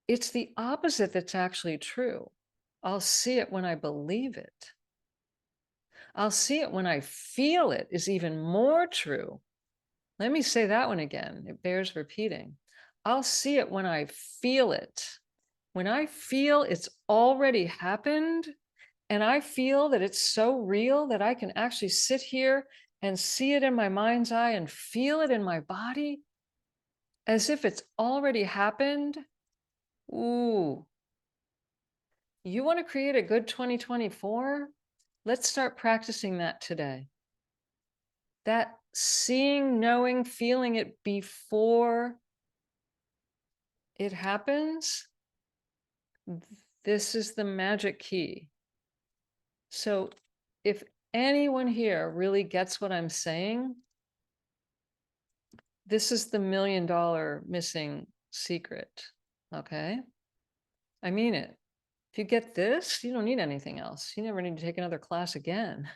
It's the opposite that's actually true. I'll see it when I believe it. I'll see it when I feel it is even more true. Let me say that one again. It bears repeating. I'll see it when I feel it. When I feel it's already happened, and I feel that it's so real that I can actually sit here and see it in my mind's eye and feel it in my body as if it's already happened. Ooh, you want to create a good 2024? Let's start practicing that today. That seeing, knowing, feeling it before it happens, this is the magic key. So if anyone here really gets what I'm saying, this is the $1 million missing secret. Okay. I mean it. If you get this, you don't need anything else. You never need to take another class again.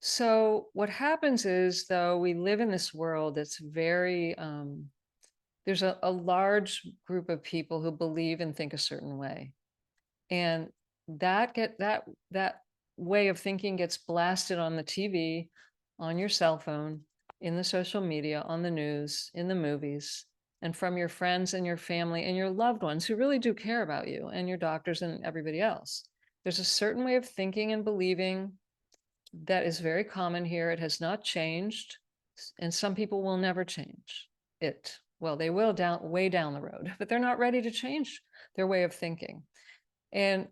So what happens is, though, we live in this world that's very, there's a large group of people who believe and think a certain way. And that way of thinking gets blasted on the TV, on your cell phone, in the social media, on the news, in the movies, and from your friends and your family and your loved ones who really do care about you, and your doctors and everybody else. There's a certain way of thinking and believing that is very common here. It has not changed, and some people will never change it. Well, they will way down the road, but they're not ready to change their way of thinking. And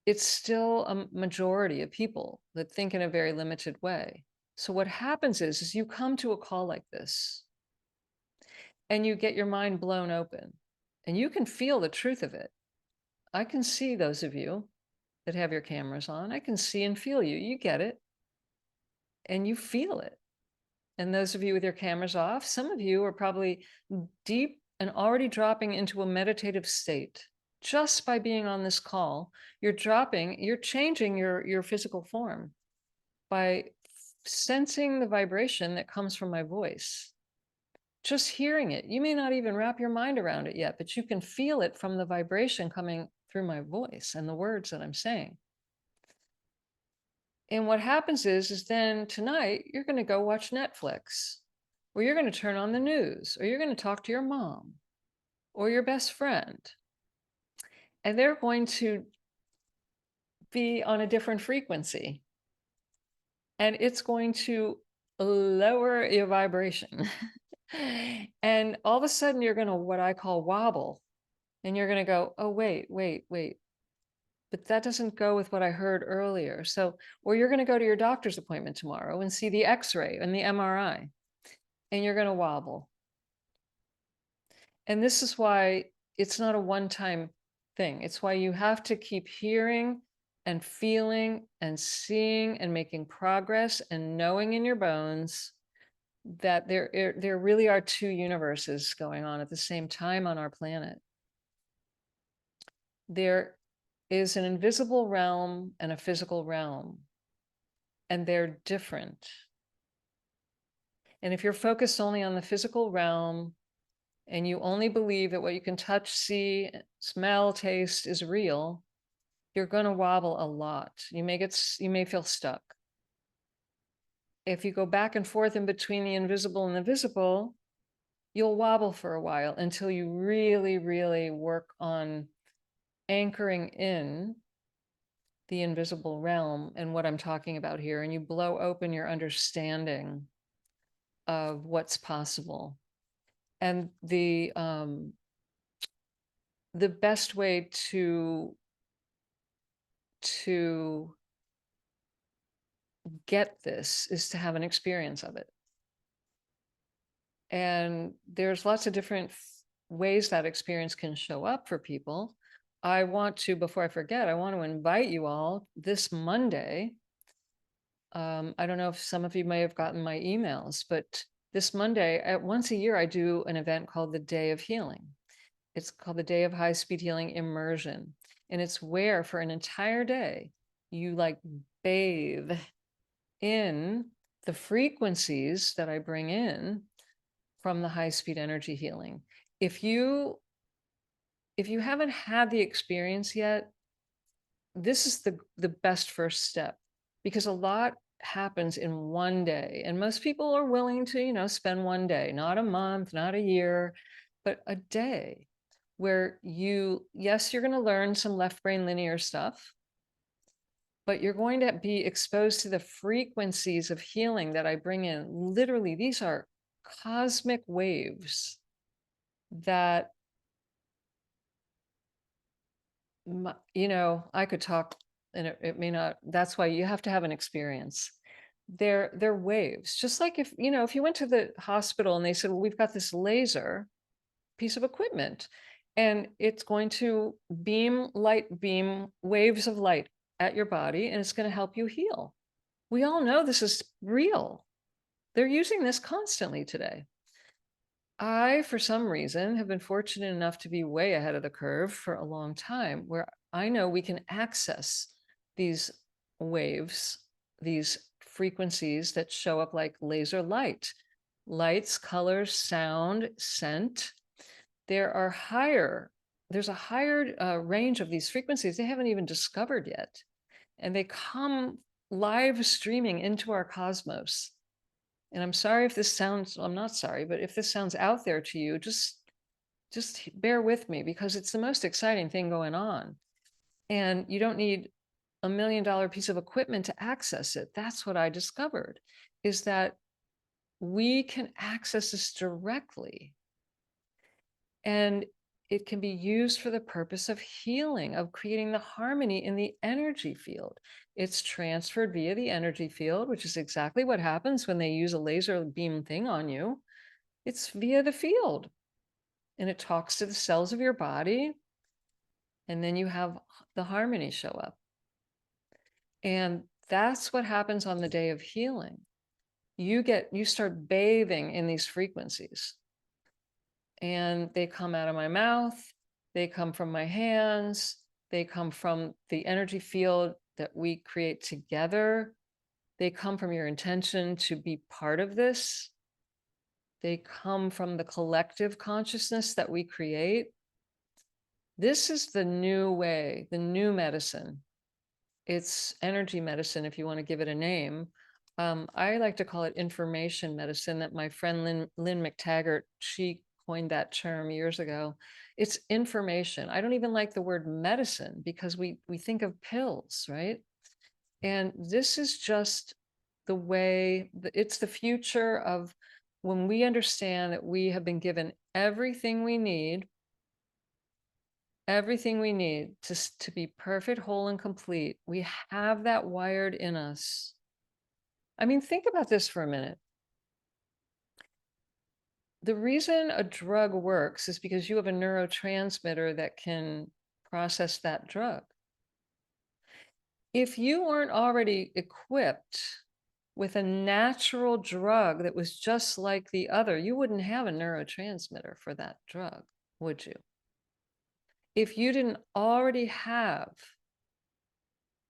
it's still a majority of people that think in a very limited way. So what happens is you come to a call like this and you get your mind blown open and you can feel the truth of it. I can see those of you that have your cameras on. I can see and feel you. You get it and you feel it. And those of you with your cameras off, some of you are probably deep and already dropping into a meditative state. Just by being on this call, you're changing your physical form by sensing the vibration that comes from my voice. Just hearing it. You may not even wrap your mind around it yet, but you can feel it from the vibration coming through my voice and the words that I'm saying. And what happens is then tonight, you're going to go watch Netflix, or you're going to turn on the news, or you're going to talk to your mom or your best friend. And they're going to be on a different frequency. And it's going to lower your vibration. And all of a sudden, you're going to what I call wobble. And you're going to go, oh, wait. But that doesn't go with what I heard earlier. So, or you're going to go to your doctor's appointment tomorrow and see the X-ray and the MRI, and you're going to wobble. And this is why it's not a one-time thing. It's why you have to keep hearing and feeling and seeing and making progress and knowing in your bones that there really are two universes going on at the same time on our planet. There is an invisible realm and a physical realm, and they're different. And if you're focused only on the physical realm and you only believe that what you can touch, see, smell, taste is real, you're going to wobble a lot. You may feel stuck. If you go back and forth in between the invisible and the visible, you'll wobble for a while until you really, really work on anchoring in the invisible realm and what I'm talking about here, and you blow open your understanding of what's possible. And the best way to get this is to have an experience of it. And there's lots of different ways that experience can show up for people. I want to, before I forget, I want to invite you all this Monday. I don't know if some of you may have gotten my emails, but this Monday, once a year, I do an event called the Day of Healing. It's called the Day of High Speed Healing Immersion. And it's where for an entire day, you like bathe in the frequencies that I bring in from the high speed energy healing. If you haven't had the experience yet, this is the best first step, because a lot happens in one day, and most people are willing to, spend one day, not a month, not a year, but a day where yes, you're going to learn some left brain linear stuff, but you're going to be exposed to the frequencies of healing that I bring in. Literally, these are cosmic waves that, I could talk, and it may not, that's why you have to have an experience. They're waves. Just like if you went to the hospital and they said, well, we've got this laser piece of equipment, and it's going to beam waves of light at your body, and it's going to help you heal. We all know this is real. They're using this constantly today. I, for some reason, have been fortunate enough to be way ahead of the curve for a long time, where I know we can access these waves, these frequencies that show up like laser light, lights, colors, sound, scent. There's a higher range of these frequencies they haven't even discovered yet. And they come live streaming into our cosmos. And I'm sorry if this sounds, I'm not sorry, but if this sounds out there to you, just bear with me, because it's the most exciting thing going on. And you don't need $1 million piece of equipment to access it. That's what I discovered, is that we can access this directly. And it can be used for the purpose of healing, of creating the harmony in the energy field. It's transferred via the energy field, which is exactly what happens when they use a laser beam thing on you. It's via the field, and it talks to the cells of your body, and then you have the harmony show up. And that's what happens on the day of healing. You start bathing in these frequencies, and they come out of my mouth, they come from my hands, they come from the energy field that we create together. They come from your intention to be part of this. They come from the collective consciousness that we create. This is the new way, the new medicine. It's energy medicine, if you want to give it a name. I like to call it information medicine. That my friend Lynn McTaggart, she coined that term years ago. It's information. I don't even like the word medicine, because we think of pills, right? And this is just the way, it's the future of when we understand that we have been given everything we need to be perfect, whole, and complete. We have that wired in us. I mean, think about this for a minute. The reason a drug works is because you have a neurotransmitter that can process that drug. If you weren't already equipped with a natural drug that was just like the other, you wouldn't have a neurotransmitter for that drug, would you? If you didn't already have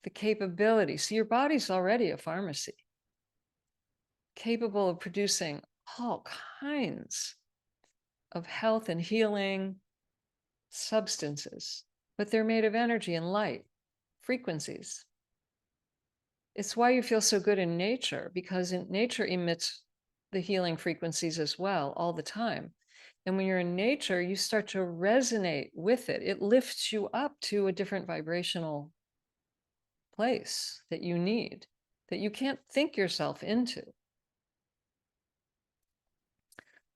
the capability, see, your body's already a pharmacy, capable of producing all kinds of health and healing substances, but they're made of energy and light, frequencies. It's why you feel so good in nature, because nature emits the healing frequencies as well all the time. And when you're in nature, you start to resonate with it. It lifts you up to a different vibrational place that you need, that you can't think yourself into.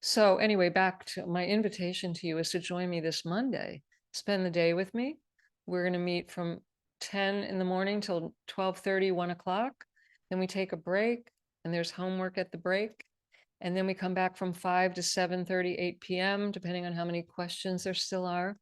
So anyway, back to my invitation to you is to join me this Monday spend the day with me. We're going to meet from 10 in the morning till 12:30, 1 o'clock. Then we take a break, and there's homework at the break. And then we come back from 5 to 7:30, 8 p.m., depending on how many questions there still are.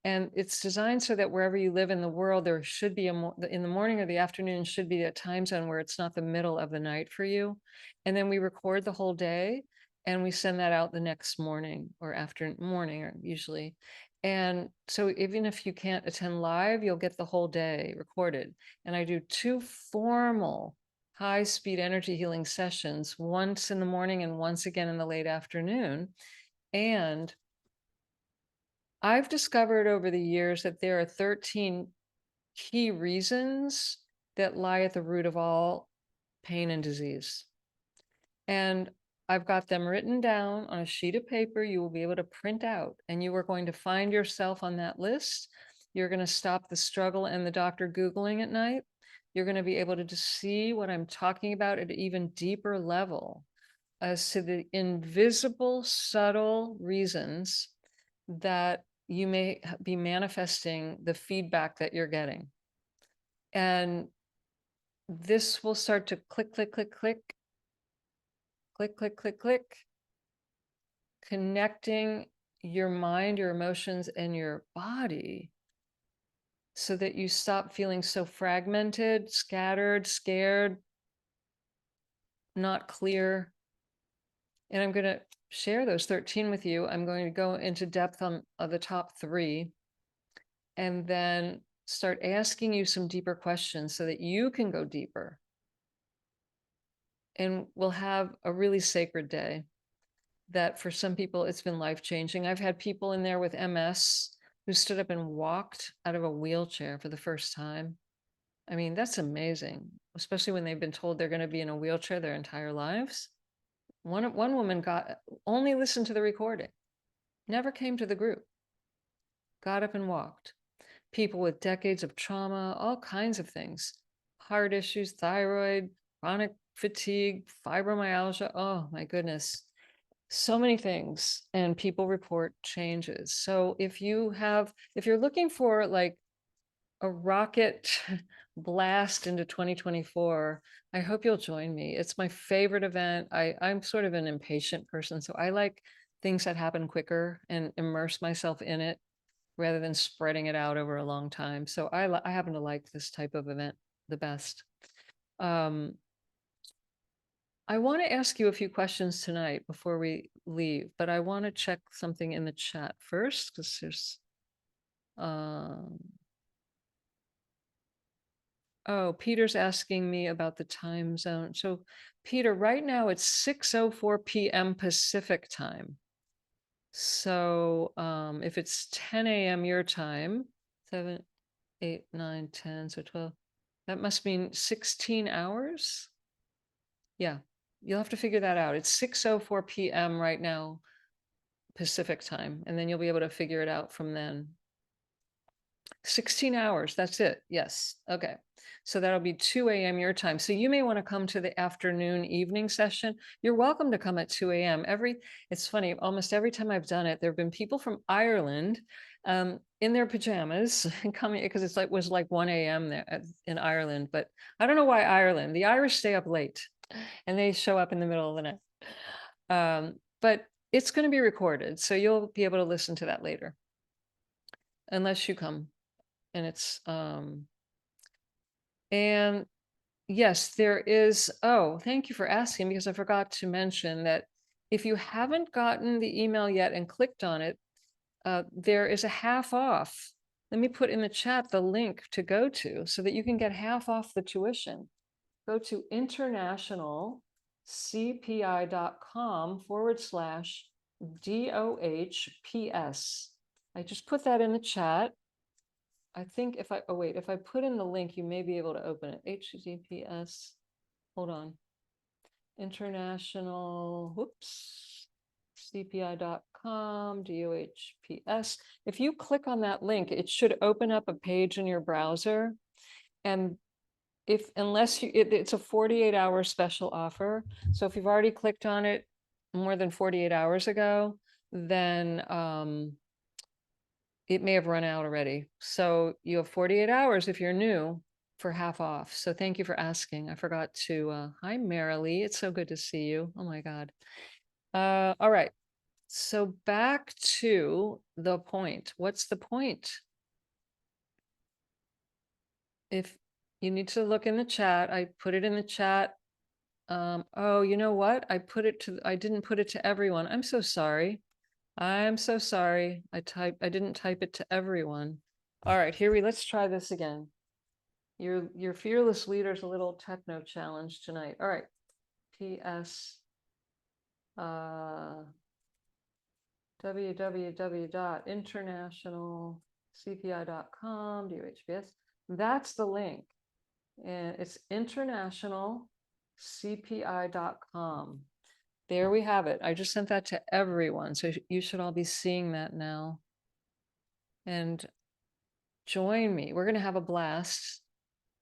And it's designed so that wherever you live in the world, there should be in the morning or the afternoon should be a time zone where it's not the middle of the night for you. And then we record the whole day and we send that out the next morning or after morning or usually. And so even if you can't attend live, you'll get the whole day recorded. And I do 2 formal high-speed energy healing sessions, once in the morning and once again in the late afternoon. And I've discovered over the years that there are 13 key reasons that lie at the root of all pain and disease. And I've got them written down on a sheet of paper you will be able to print out, and you are going to find yourself on that list. You're going to stop the struggle and the doctor Googling at night. You're going to be able to just see what I'm talking about at an even deeper level as to the invisible, subtle reasons that you may be manifesting the feedback that you're getting. And this will start to click, click, click, click, click, click, click, click, connecting your mind, your emotions, and your body so that you stop feeling so fragmented, scattered, scared, not clear. And I'm going to share those 13 with you. I'm going to go into depth on the top 3 and then start asking you some deeper questions so that you can go deeper. And we'll have a really sacred day that for some people, it's been life-changing. I've had people in there with MS who stood up and walked out of a wheelchair for the first time. I mean, that's amazing, especially when they've been told they're going to be in a wheelchair their entire lives. One woman only listened to the recording, never came to the group, got up and walked. People with decades of trauma, all kinds of things, heart issues, thyroid, chronic fatigue, fibromyalgia. Oh my goodness. So many things, and people report changes. So if you're looking for like a rocket blast into 2024, I hope you'll join me. It's my favorite event. I'm sort of an impatient person, so I like things that happen quicker and immerse myself in it rather than spreading it out over a long time. So I happen to like this type of event the best. I want to ask you a few questions tonight before we leave, but I want to check something in the chat first because there's, oh, Peter's asking me about the time zone. So Peter, right now it's 6:04 p.m. Pacific time. So if it's 10 a.m. your time, 7, 8, 9, 10, so 12, that must mean 16 hours. Yeah, you'll have to figure that out. It's 6:04 p.m. right now, Pacific time, and then you'll be able to figure it out from then. 16 hours, that's it. Yes. Okay. So that'll be 2 a.m. your time. So you may want to come to the afternoon evening session. You're welcome to come at 2 a.m. It's funny, almost every time I've done it, there have been people from Ireland in their pajamas coming because was like 1 a.m. there in Ireland, but I don't know why Ireland. The Irish stay up late and they show up in the middle of the night. But it's going to be recorded, so you'll be able to listen to that later, unless you come. And it's and yes, there is. Oh, thank you for asking, because I forgot to mention that if you haven't gotten the email yet and clicked on it, there is a half off. Let me put in the chat the link to go to so that you can get half off the tuition. Go to internationalcpi.com/DOHPS. I just put that in the chat. I think if I put in the link, you may be able to open it. HTTPS, hold on. International, whoops, cpi.com, DOHPS. If you click on that link, it should open up a page in your browser. And it's a 48-hour special offer. So if you've already clicked on it more than 48 hours ago, then it may have run out already. So you have 48 hours if you're new for half off. So thank you for asking. I forgot to, hi, Marilee. It's so good to see you. Oh my God. All right. So back to the point. What's the point? If you need to look in the chat, I put it in the chat. Oh, you know what? I didn't put it to everyone. I'm so sorry. I'm so sorry. I didn't type it to everyone. All right, let's try this again. Your fearless leader's a little techno challenge tonight. All right. PS www.internationalcpi.com DHBS. That's the link. And it's internationalcpi.com. There we have it. I just sent that to everyone. So you should all be seeing that now. And join me. We're going to have a blast.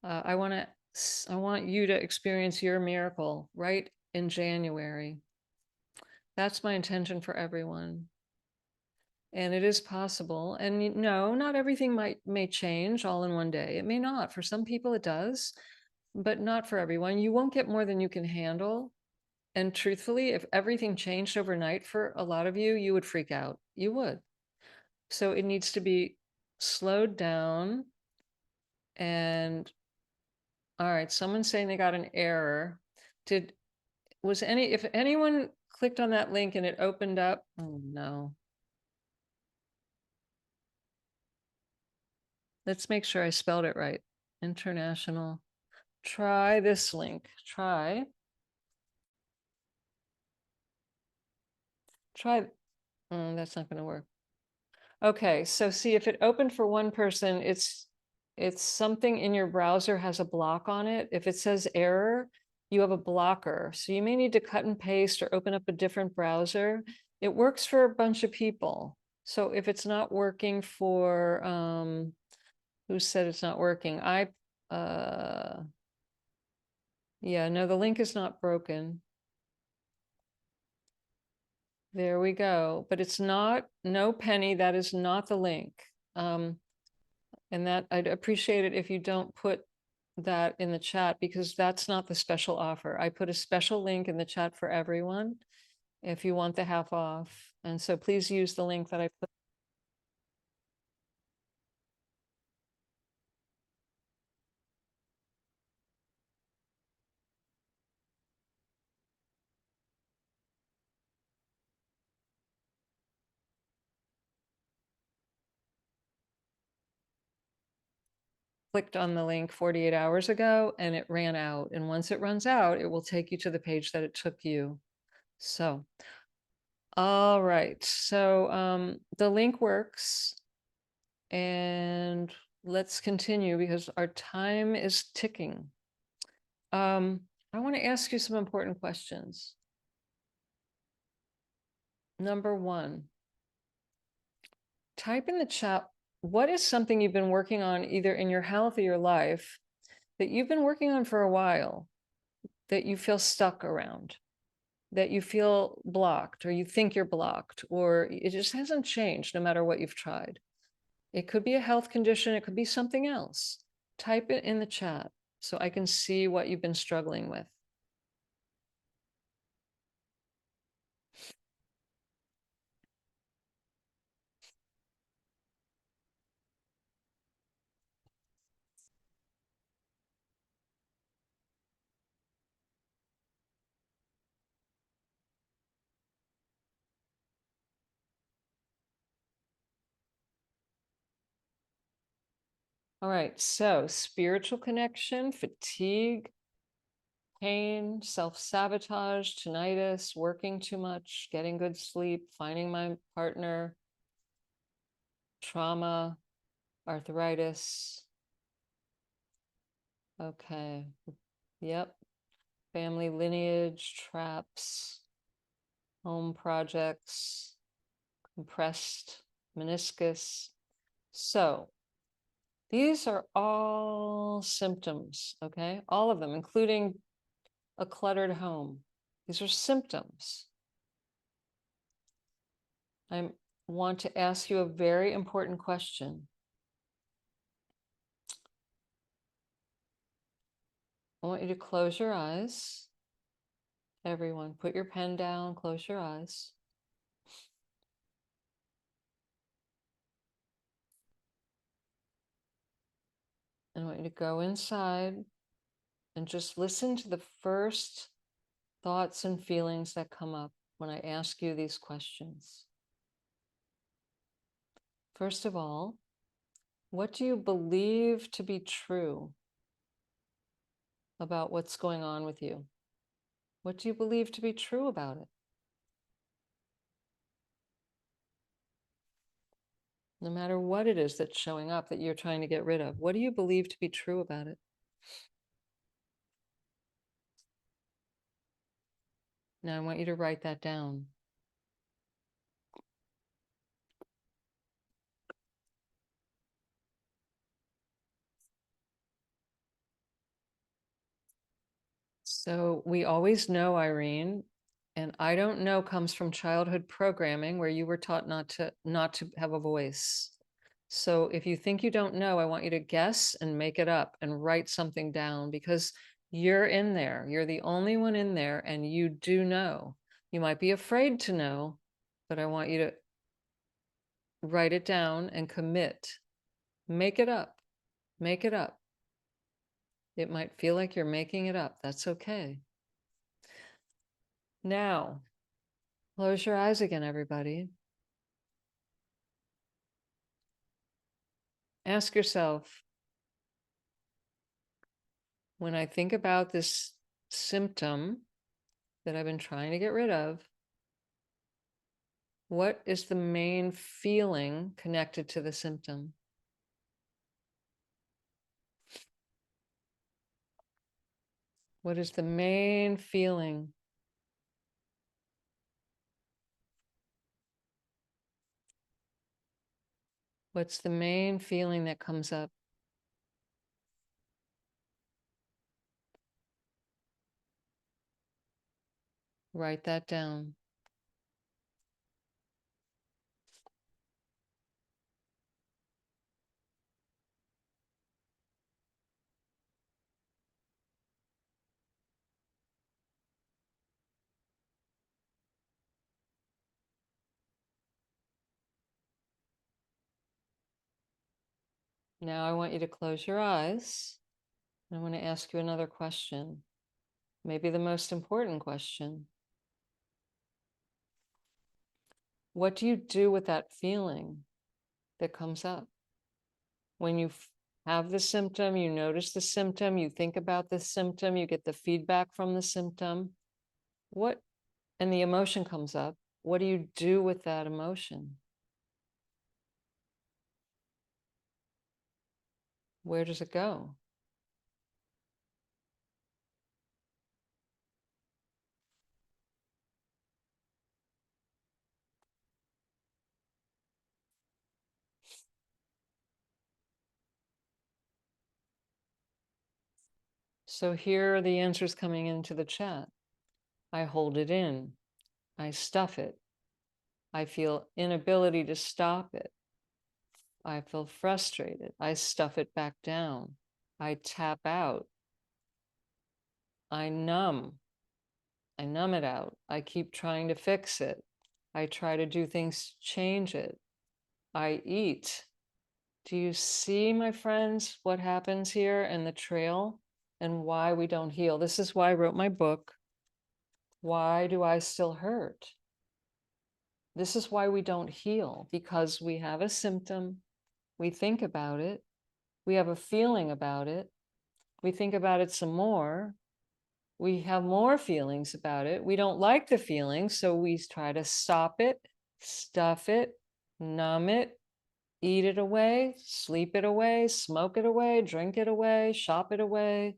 I want you to experience your miracle right in January. That's my intention for everyone. And it is possible. And no, not everything may change all in one day. It may not. For some people it does, but not for everyone. You won't get more than you can handle. And truthfully, if everything changed overnight for a lot of you, you would freak out. You would. So it needs to be slowed down. And all right, someone's saying they got an error. If anyone clicked on that link and it opened up? Oh no. Let's make sure I spelled it right. International. Try this link. Try. That's not going to work. Okay, so see if it opened for one person, it's something in your browser has a block on it. If it says error, you have a blocker. So you may need to cut and paste or open up a different browser. It works for a bunch of people. So if it's not working for, who said it's not working? Yeah, no, the link is not broken. There we go. But it's not, no penny, that is not the link. And that I'd appreciate it if you don't put that in the chat, because that's not the special offer. I put a special link in the chat for everyone if you want the half off. And so please use the link that I put. Clicked on the link 48 hours ago and it ran out. And once it runs out, it will take you to the page that it took you. So, all right. So the link works. And let's continue because our time is ticking. I want to ask you some important questions. Number one, type in the chat, what is something you've been working on either in your health or your life that you've been working on for a while, that you feel stuck around, that you feel blocked, or you think you're blocked, or it just hasn't changed no matter what you've tried. It could be a health condition. It could be something else. Type it in the chat so I can see what you've been struggling with. All right, so spiritual connection, fatigue, pain, self-sabotage, tinnitus, working too much, getting good sleep, finding my partner, trauma, arthritis. Okay, yep. Family lineage, traps, home projects, compressed meniscus. So these are all symptoms, okay? All of them, including a cluttered home. These are symptoms. want to ask you a very important question. I want you to close your eyes. Everyone, put your pen down, close your eyes. And I want you to go inside and just listen to the first thoughts and feelings that come up when I ask you these questions. First of all, what do you believe to be true about what's going on with you? What do you believe to be true about it? No matter what it is that's showing up that you're trying to get rid of, what do you believe to be true about it? Now I want you to write that down. So we always know, Irene, and I don't know comes from childhood programming where you were taught not to have a voice. So if you think you don't know, I want you to guess and make it up and write something down, because you're in there. You're the only one in there, and you do know. You might be afraid to know, but I want you to write it down and commit. Make it up. Make it up. It might feel like you're making it up. That's okay. Now, close your eyes again, everybody. Ask yourself, when I think about this symptom that I've been trying to get rid of, what is the main feeling connected to the symptom? What is the main feeling? What's the main feeling that comes up? Write that down. Now I want you to close your eyes. I want to ask you another question, maybe the most important question. What do you do with that feeling that comes up? When you have the symptom, you notice the symptom, you think about the symptom, you get the feedback from the symptom. And the emotion comes up. What do you do with that emotion? Where does it go? So here are the answers coming into the chat. I hold it in. I stuff it. I feel inability to stop it. I feel frustrated. I stuff it back down. I tap out. I numb. I numb it out. I keep trying to fix it. I try to do things to change it. I eat. Do you see, my friends, what happens here in the trail and why we don't heal? This is why I wrote my book. Why do I still hurt? This is why we don't heal, because we have a symptom, we think about it, we have a feeling about it, we think about it some more, we have more feelings about it, we don't like the feelings, so we try to stop it, stuff it, numb it, eat it away, sleep it away, smoke it away, drink it away, shop it away.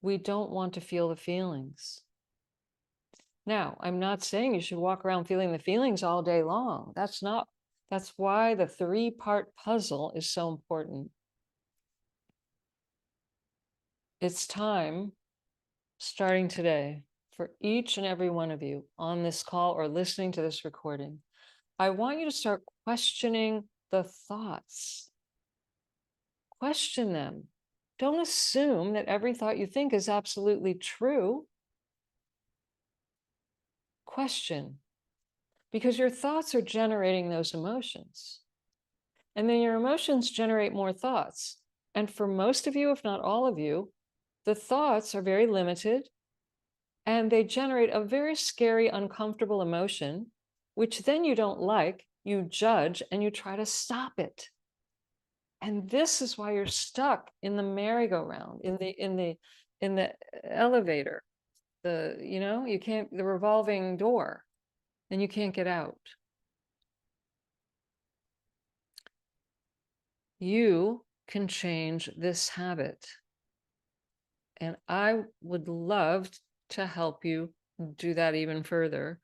We don't want to feel the feelings. Now, I'm not saying you should walk around feeling the feelings all day long. That's why the 3-part puzzle is so important. It's time, starting today, for each and every one of you on this call or listening to this recording, I want you to start questioning the thoughts. Question them. Don't assume that every thought you think is absolutely true. Question, because your thoughts are generating those emotions. And then your emotions generate more thoughts. And for most of you, if not all of you, the thoughts are very limited and they generate a very scary, uncomfortable emotion, which then you don't like, you judge, and you try to stop it. And this is why you're stuck in the merry-go-round, in the elevator, you can't, the revolving door, and you can't get out. You can change this habit. And I would love to help you do that even further.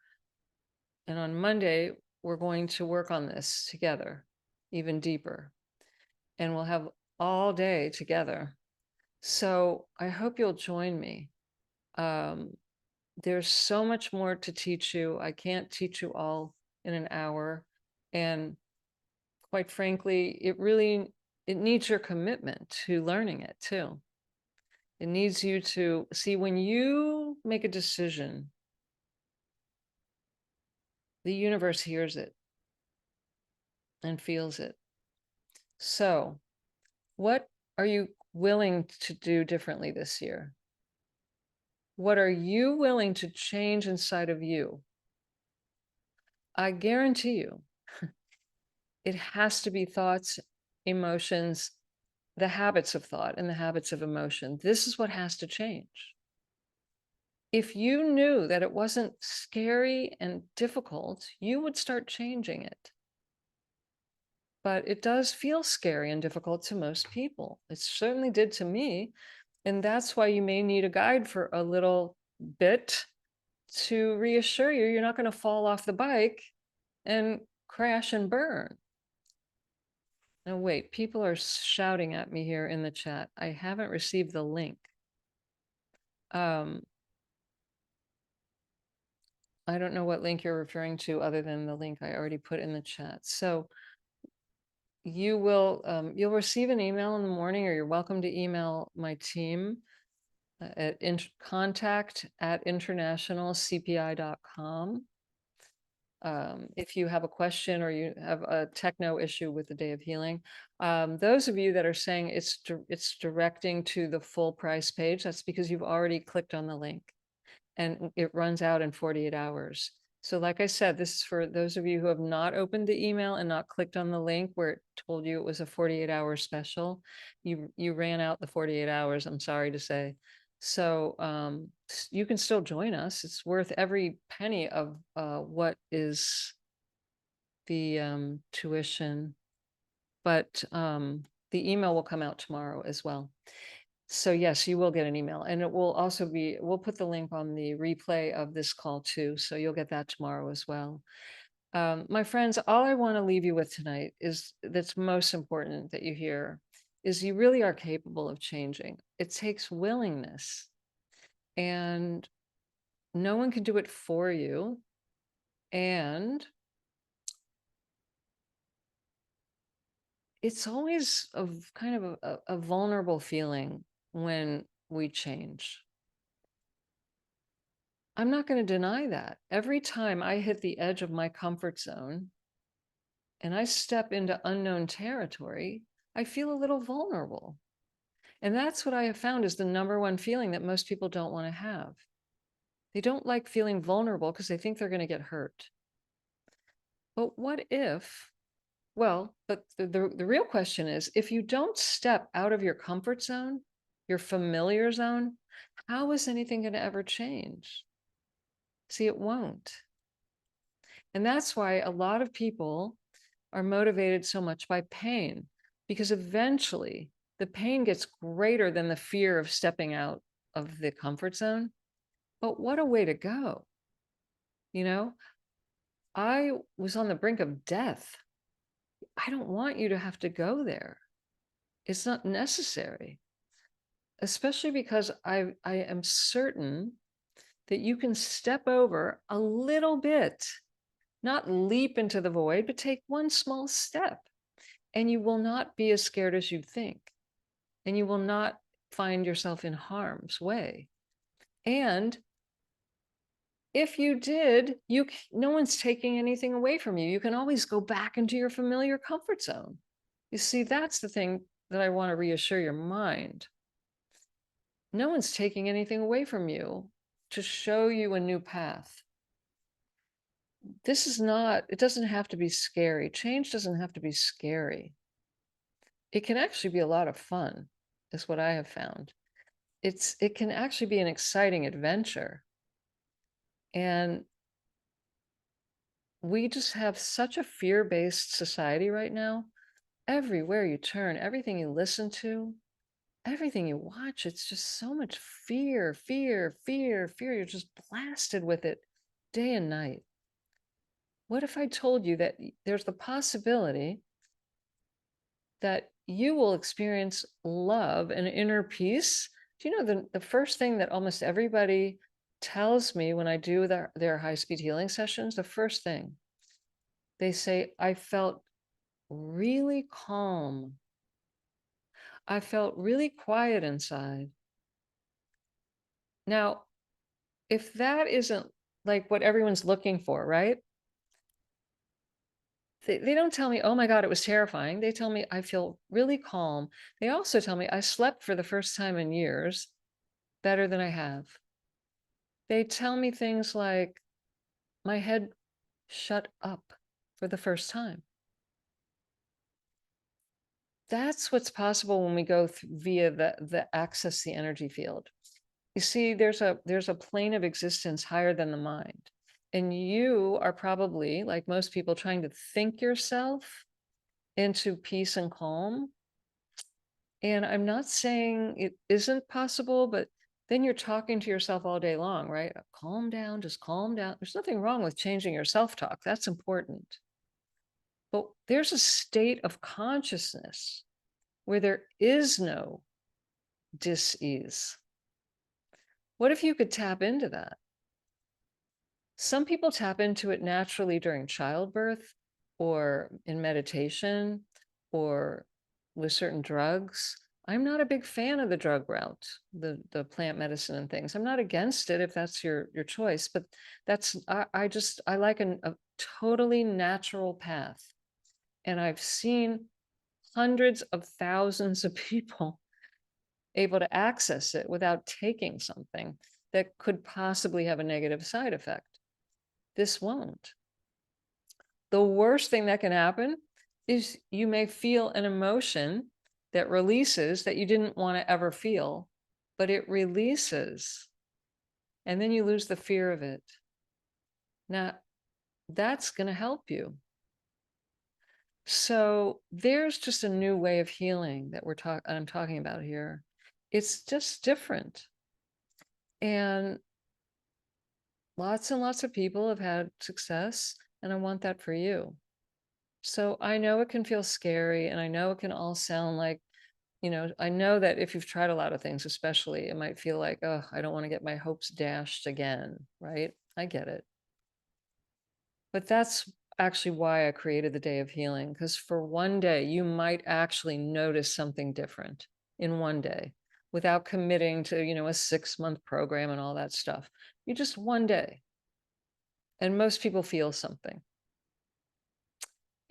And on Monday, we're going to work on this together, even deeper. And we'll have all day together. So I hope you'll join me. There's so much more to teach you. I can't teach you all in an hour. And quite frankly, it needs your commitment to learning it too. It needs you to see, when you make a decision, the universe hears it and feels it. So, what are you willing to do differently this year? What are you willing to change inside of you? I guarantee you, it has to be thoughts, emotions, the habits of thought and the habits of emotion. This is what has to change. If you knew that it wasn't scary and difficult, you would start changing it. But it does feel scary and difficult to most people. It certainly did to me. And that's why you may need a guide for a little bit to reassure you you're not going to fall off the bike and crash and burn. Now, wait, people are shouting at me here in the chat. I haven't received the link. I don't know what link you're referring to other than the link I already put in the chat. So you will, you'll receive an email in the morning, or you're welcome to email my team at contact@internationalcpi.com. If you have a question or you have a techno issue with the Day of Healing. Those of you that are saying it's directing to the full price page, that's because you've already clicked on the link and it runs out in 48 hours. So like I said, this is for those of you who have not opened the email and not clicked on the link where it told you it was a 48-hour special. You ran out the 48 hours, I'm sorry to say. So you can still join us. It's worth every penny of what is the tuition, but the email will come out tomorrow as well. So yes, you will get an email, and it will also be, we'll put the link on the replay of this call too. So you'll get that tomorrow as well. My friends, all I want to leave you with tonight is, that's most important that you hear, is you really are capable of changing. It takes willingness, and no one can do it for you. And it's always a kind of a vulnerable feeling when we change. I'm not going to deny that. Every time I hit the edge of my comfort zone and I step into unknown territory, I feel a little vulnerable. And that's what I have found is the #1 feeling that most people don't want to have. They don't like feeling vulnerable because they think they're going to get hurt. But what if, well, but the real question is, if you don't step out of your comfort zone, your familiar zone, how is anything going to ever change? See, it won't. And that's why a lot of people are motivated so much by pain, because eventually the pain gets greater than the fear of stepping out of the comfort zone. But what a way to go. You know, I was on the brink of death. I don't want you to have to go there. It's not necessary, especially because I am certain that you can step over a little bit not leap into the void, but take one small step. And you will not be as scared as you think. And you will not find yourself in harm's way. And if you did, no one's taking anything away from you. You can always go back into your familiar comfort zone. You see, that's the thing that I want to reassure your mind. No one's taking anything away from you to show you a new path. This is not, it doesn't have to be scary. Change doesn't have to be scary. It can actually be a lot of fun, is what I have found. It can actually be an exciting adventure. And we just have such a fear-based society right now. Everywhere you turn, everything you listen to, everything you watch, it's just so much fear, fear, fear, fear. You're just blasted with it day and night. What if I told you that there's the possibility that you will experience love and inner peace? Do you know the first thing that almost everybody tells me when I do their high-speed healing sessions, the first thing they say, I felt really calm. I felt really quiet inside. Now, if that isn't like what everyone's looking for, right? They don't tell me, oh my God, it was terrifying. They tell me I feel really calm. They also tell me I slept for the first time in years better than I have. They tell me things like my head shut up for the first time. That's what's possible when we go via the access the energy field. You see, there's a plane of existence higher than the mind. And you are probably, like most people, trying to think yourself into peace and calm. And I'm not saying it isn't possible, but then you're talking to yourself all day long, right? Calm down, just calm down. There's nothing wrong with changing your self-talk. That's important. But there's a state of consciousness where there is no dis-ease. What if you could tap into that? Some people tap into it naturally during childbirth or in meditation or with certain drugs. I'm not a big fan of the drug route, the plant medicine and things. I'm not against it if that's your choice, but that's I like a totally natural path. And I've seen hundreds of thousands of people able to access it without taking something that could possibly have a negative side effect. This won't. The worst thing that can happen is you may feel an emotion that releases that you didn't want to ever feel, but it releases. And then you lose the fear of it. Now, that's going to help you. So there's just a new way of healing that I'm talking about here. It's just different. And lots of people have had success, and I want that for you. So I know it can feel scary, and I know it can all sound like, I know that if you've tried a lot of things, especially, it might feel like, oh, I don't want to get my hopes dashed again, right? I get it. But that's actually why I created the Day of Healing, because for one day, you might actually notice something different in one day without committing to, a 6-month program and all that stuff. You just one day. And most people feel something.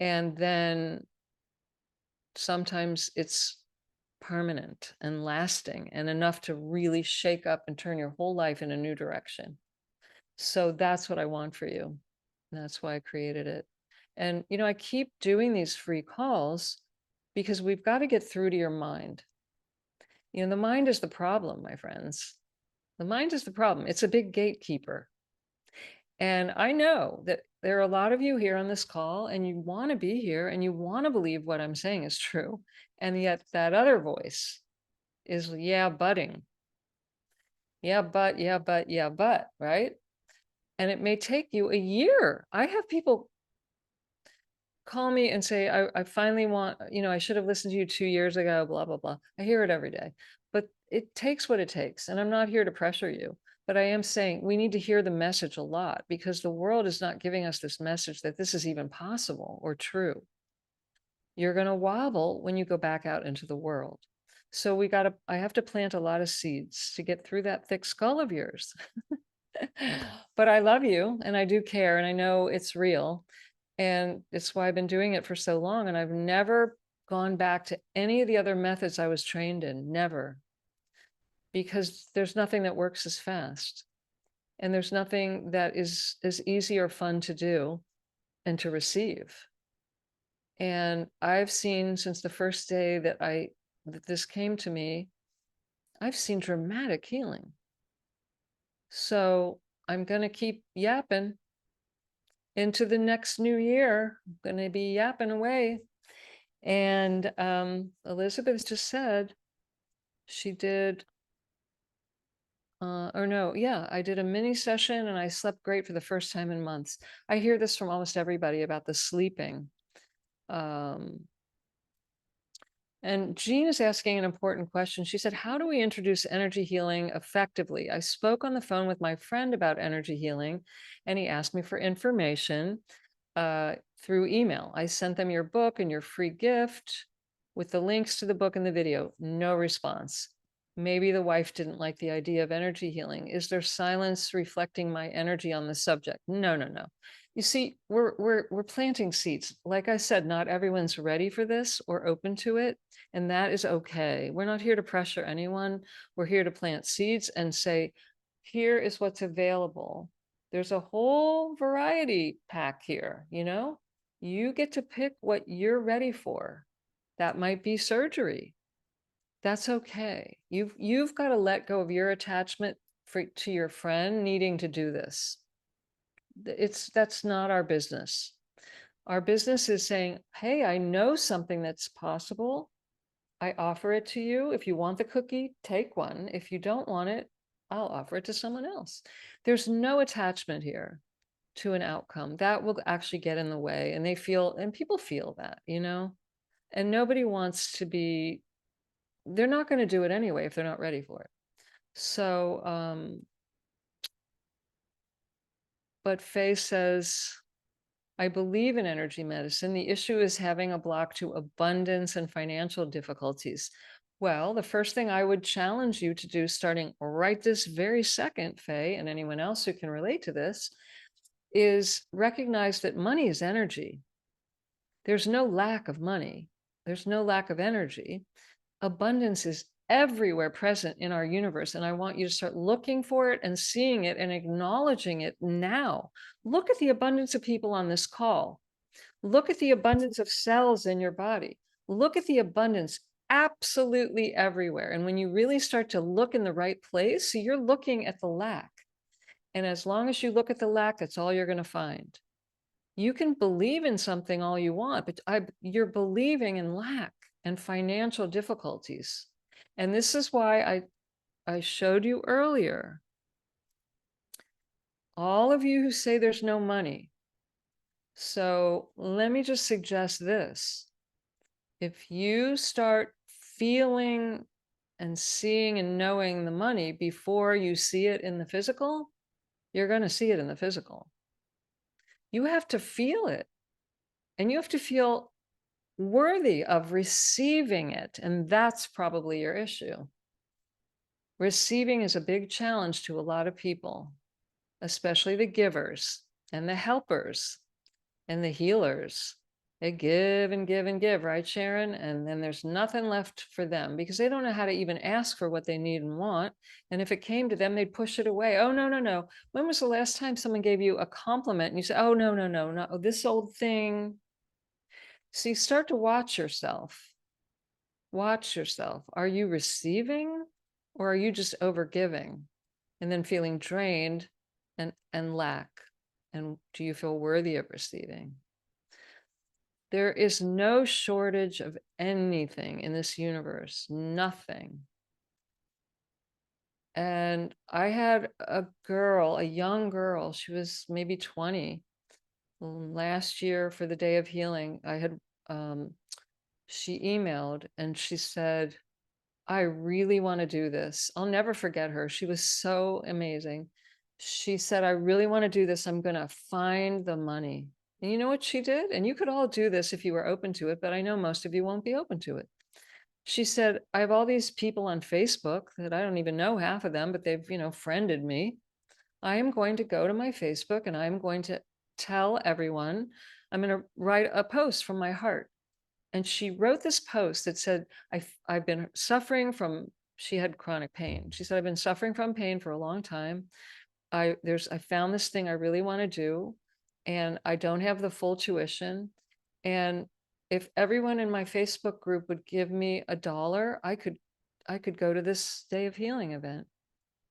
And then sometimes it's permanent and lasting and enough to really shake up and turn your whole life in a new direction. So that's what I want for you. That's why I created it. And, I keep doing these free calls because we've got to get through to your mind. The mind is the problem, my friends. The mind is the problem. It's a big gatekeeper. And I know that there are a lot of you here on this call, and you want to be here and you want to believe what I'm saying is true. And yet that other voice is, yeah, butting. Yeah, but, yeah, but, yeah, but, right? And it may take you a year. I have people call me and say, I finally want, I should have listened to you 2 years ago, blah, blah, blah. I hear it every day, but it takes what it takes. And I'm not here to pressure you, But I am saying we need to hear the message a lot, because the world is not giving us this message that this is even possible or true. You're going to wobble when you go back out into the world. So I have to plant a lot of seeds to get through that thick skull of yours. But I love you and I do care and I know it's real. And it's why I've been doing it for so long. And I've never gone back to any of the other methods I was trained in. Never. Because there's nothing that works as fast. And there's nothing that is as easy or fun to do and to receive. And I've seen since the first day that this came to me, I've seen dramatic healing. So I'm going to keep yapping into the next new year. I'm going to be yapping away. And Elizabeth just said she did, or no, yeah, I did a mini session and I slept great for the first time in months. I hear this from almost everybody about the sleeping. And Jean is asking an important question. She said, how do we introduce energy healing effectively? I spoke on the phone with my friend about energy healing, and he asked me for information through email. I sent them your book and your free gift with the links to the book and the video. No response. Maybe the wife didn't like the idea of energy healing. Is there silence reflecting my energy on the subject? No, no, no. You see, we're planting seeds. Like I said, not everyone's ready for this or open to it, and that is okay. We're not here to pressure anyone. We're here to plant seeds and say, here is what's available. There's a whole variety pack here, you know? You get to pick what you're ready for. That might be surgery. That's okay. You've got to let go of your attachment to your friend needing to do this. That's not our business. Our business is saying, hey, I know something that's possible. I offer it to you. If you want the cookie, take one. If you don't want it, I'll offer it to someone else. There's no attachment here to an outcome that will actually get in the way. And people feel that, you know, and nobody wants to be, they're not going to do it anyway if they're not ready for it. So, but Faye says, I believe in energy medicine. The issue is having a block to abundance and financial difficulties. Well, the first thing I would challenge you to do, starting right this very second, Faye, and anyone else who can relate to this, is recognize that money is energy. There's no lack of money. There's no lack of energy. Abundance is everywhere present in our universe. And I want you to start looking for it and seeing it and acknowledging it now. Look at the abundance of people on this call. Look at the abundance of cells in your body. Look at the abundance absolutely everywhere. And when you really start to look in the right place, so you're looking at the lack. And as long as you look at the lack, that's all you're going to find. You can believe in something all you want, but you're believing in lack and financial difficulties. And this is why I showed you earlier, all of you who say there's no money. So let me just suggest this. If you start feeling and seeing and knowing the money before you see it in the physical, you're going to see it in the physical. You have to feel it, and you have to feel worthy of receiving it. And that's probably your issue. Receiving is a big challenge to a lot of people, especially the givers and the helpers and the healers. They give and give and give, right, Sharon? And then there's nothing left for them because they don't know how to even ask for what they need and want. And if it came to them, they'd push it away. Oh, no, no, no. When was the last time someone gave you a compliment and you say, oh, no, no, no, no, this old thing. See, start to watch yourself. Watch yourself. Are you receiving or are you just overgiving and then feeling drained and lack? And do you feel worthy of receiving? There is no shortage of anything in this universe, nothing. And I had a girl, a young girl, she was maybe 20. Last year for the Day of Healing, she emailed and she said, I really want to do this. I'll never forget her. She was so amazing. She said, I really want to do this. I'm going to find the money. And you know what she did? And you could all do this if you were open to it, but I know most of you won't be open to it. She said, I have all these people on Facebook that I don't even know half of them, but they've, friended me. I am going to go to my Facebook and I'm going to tell everyone, I'm going to write a post from my heart. And she wrote this post that said, I've been suffering from, she had chronic pain. She said, I've been suffering from pain for a long time. I found this thing I really want to do, and I don't have the full tuition. And if everyone in my Facebook group would give me $1, I could go to this Day of Healing event.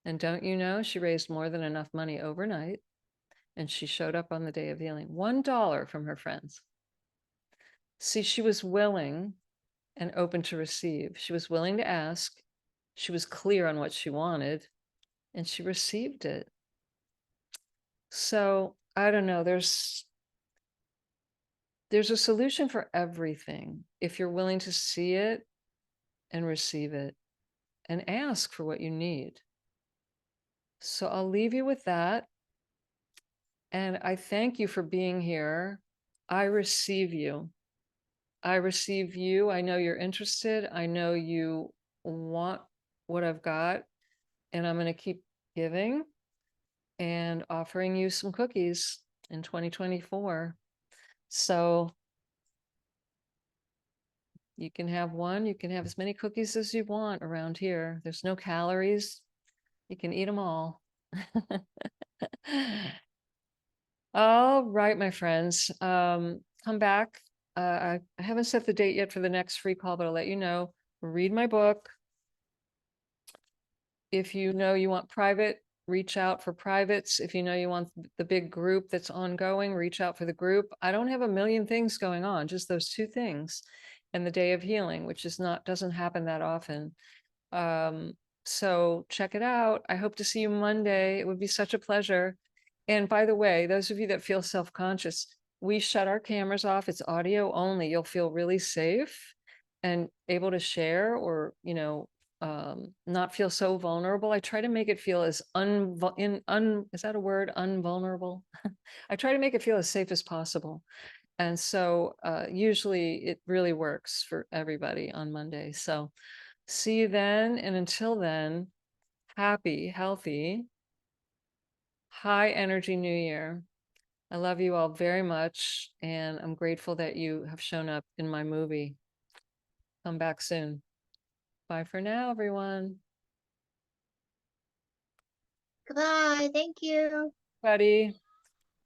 And don't you know, she raised more than enough money overnight. And she showed up on the Day of Healing, $1 from her friends. See, she was willing and open to receive. She was willing to ask. She was clear on what she wanted, and she received it. So I don't know, there's a solution for everything if you're willing to see it and receive it and ask for what you need. So I'll leave you with that. And I thank you for being here. I receive you. I receive you. I know you're interested. I know you want what I've got, and I'm going to keep giving and offering you some cookies in 2024. So you can have one, you can have as many cookies as you want around here. There's no calories. You can eat them all. All right, my friends, come back. I haven't set the date yet for the next free call, but I'll let you know. Read my book. If you know you want private, reach out for privates. If you know you want the big group that's ongoing, reach out for the group. I don't have a million things going on, just those 2 things. And the Day of Healing, which doesn't happen that often. So check it out. I hope to see you Monday. It would be such a pleasure. And by the way, those of you that feel self-conscious, we shut our cameras off. It's audio only. You'll feel really safe and able to share, or, not feel so vulnerable. I try to make it feel as is that a word? Unvulnerable. I try to make it feel as safe as possible. And so usually it really works for everybody on Monday. So see you then. And until then, happy, healthy, high energy New Year. I love you all very much. And I'm grateful that you have shown up in my movie. Come back soon. Bye for now, everyone. Goodbye. Thank you. Buddy.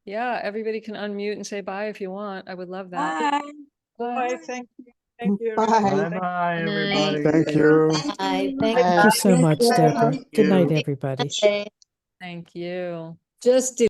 Yeah, everybody can unmute and say bye if you want. I would love that. Bye. Bye. Thank you. Thank you. Bye. Everybody. Bye, Good night. everybody. Thank you. Bye. Thank you so much, Deborah. Good night, everybody. Bye. Thank you. Just do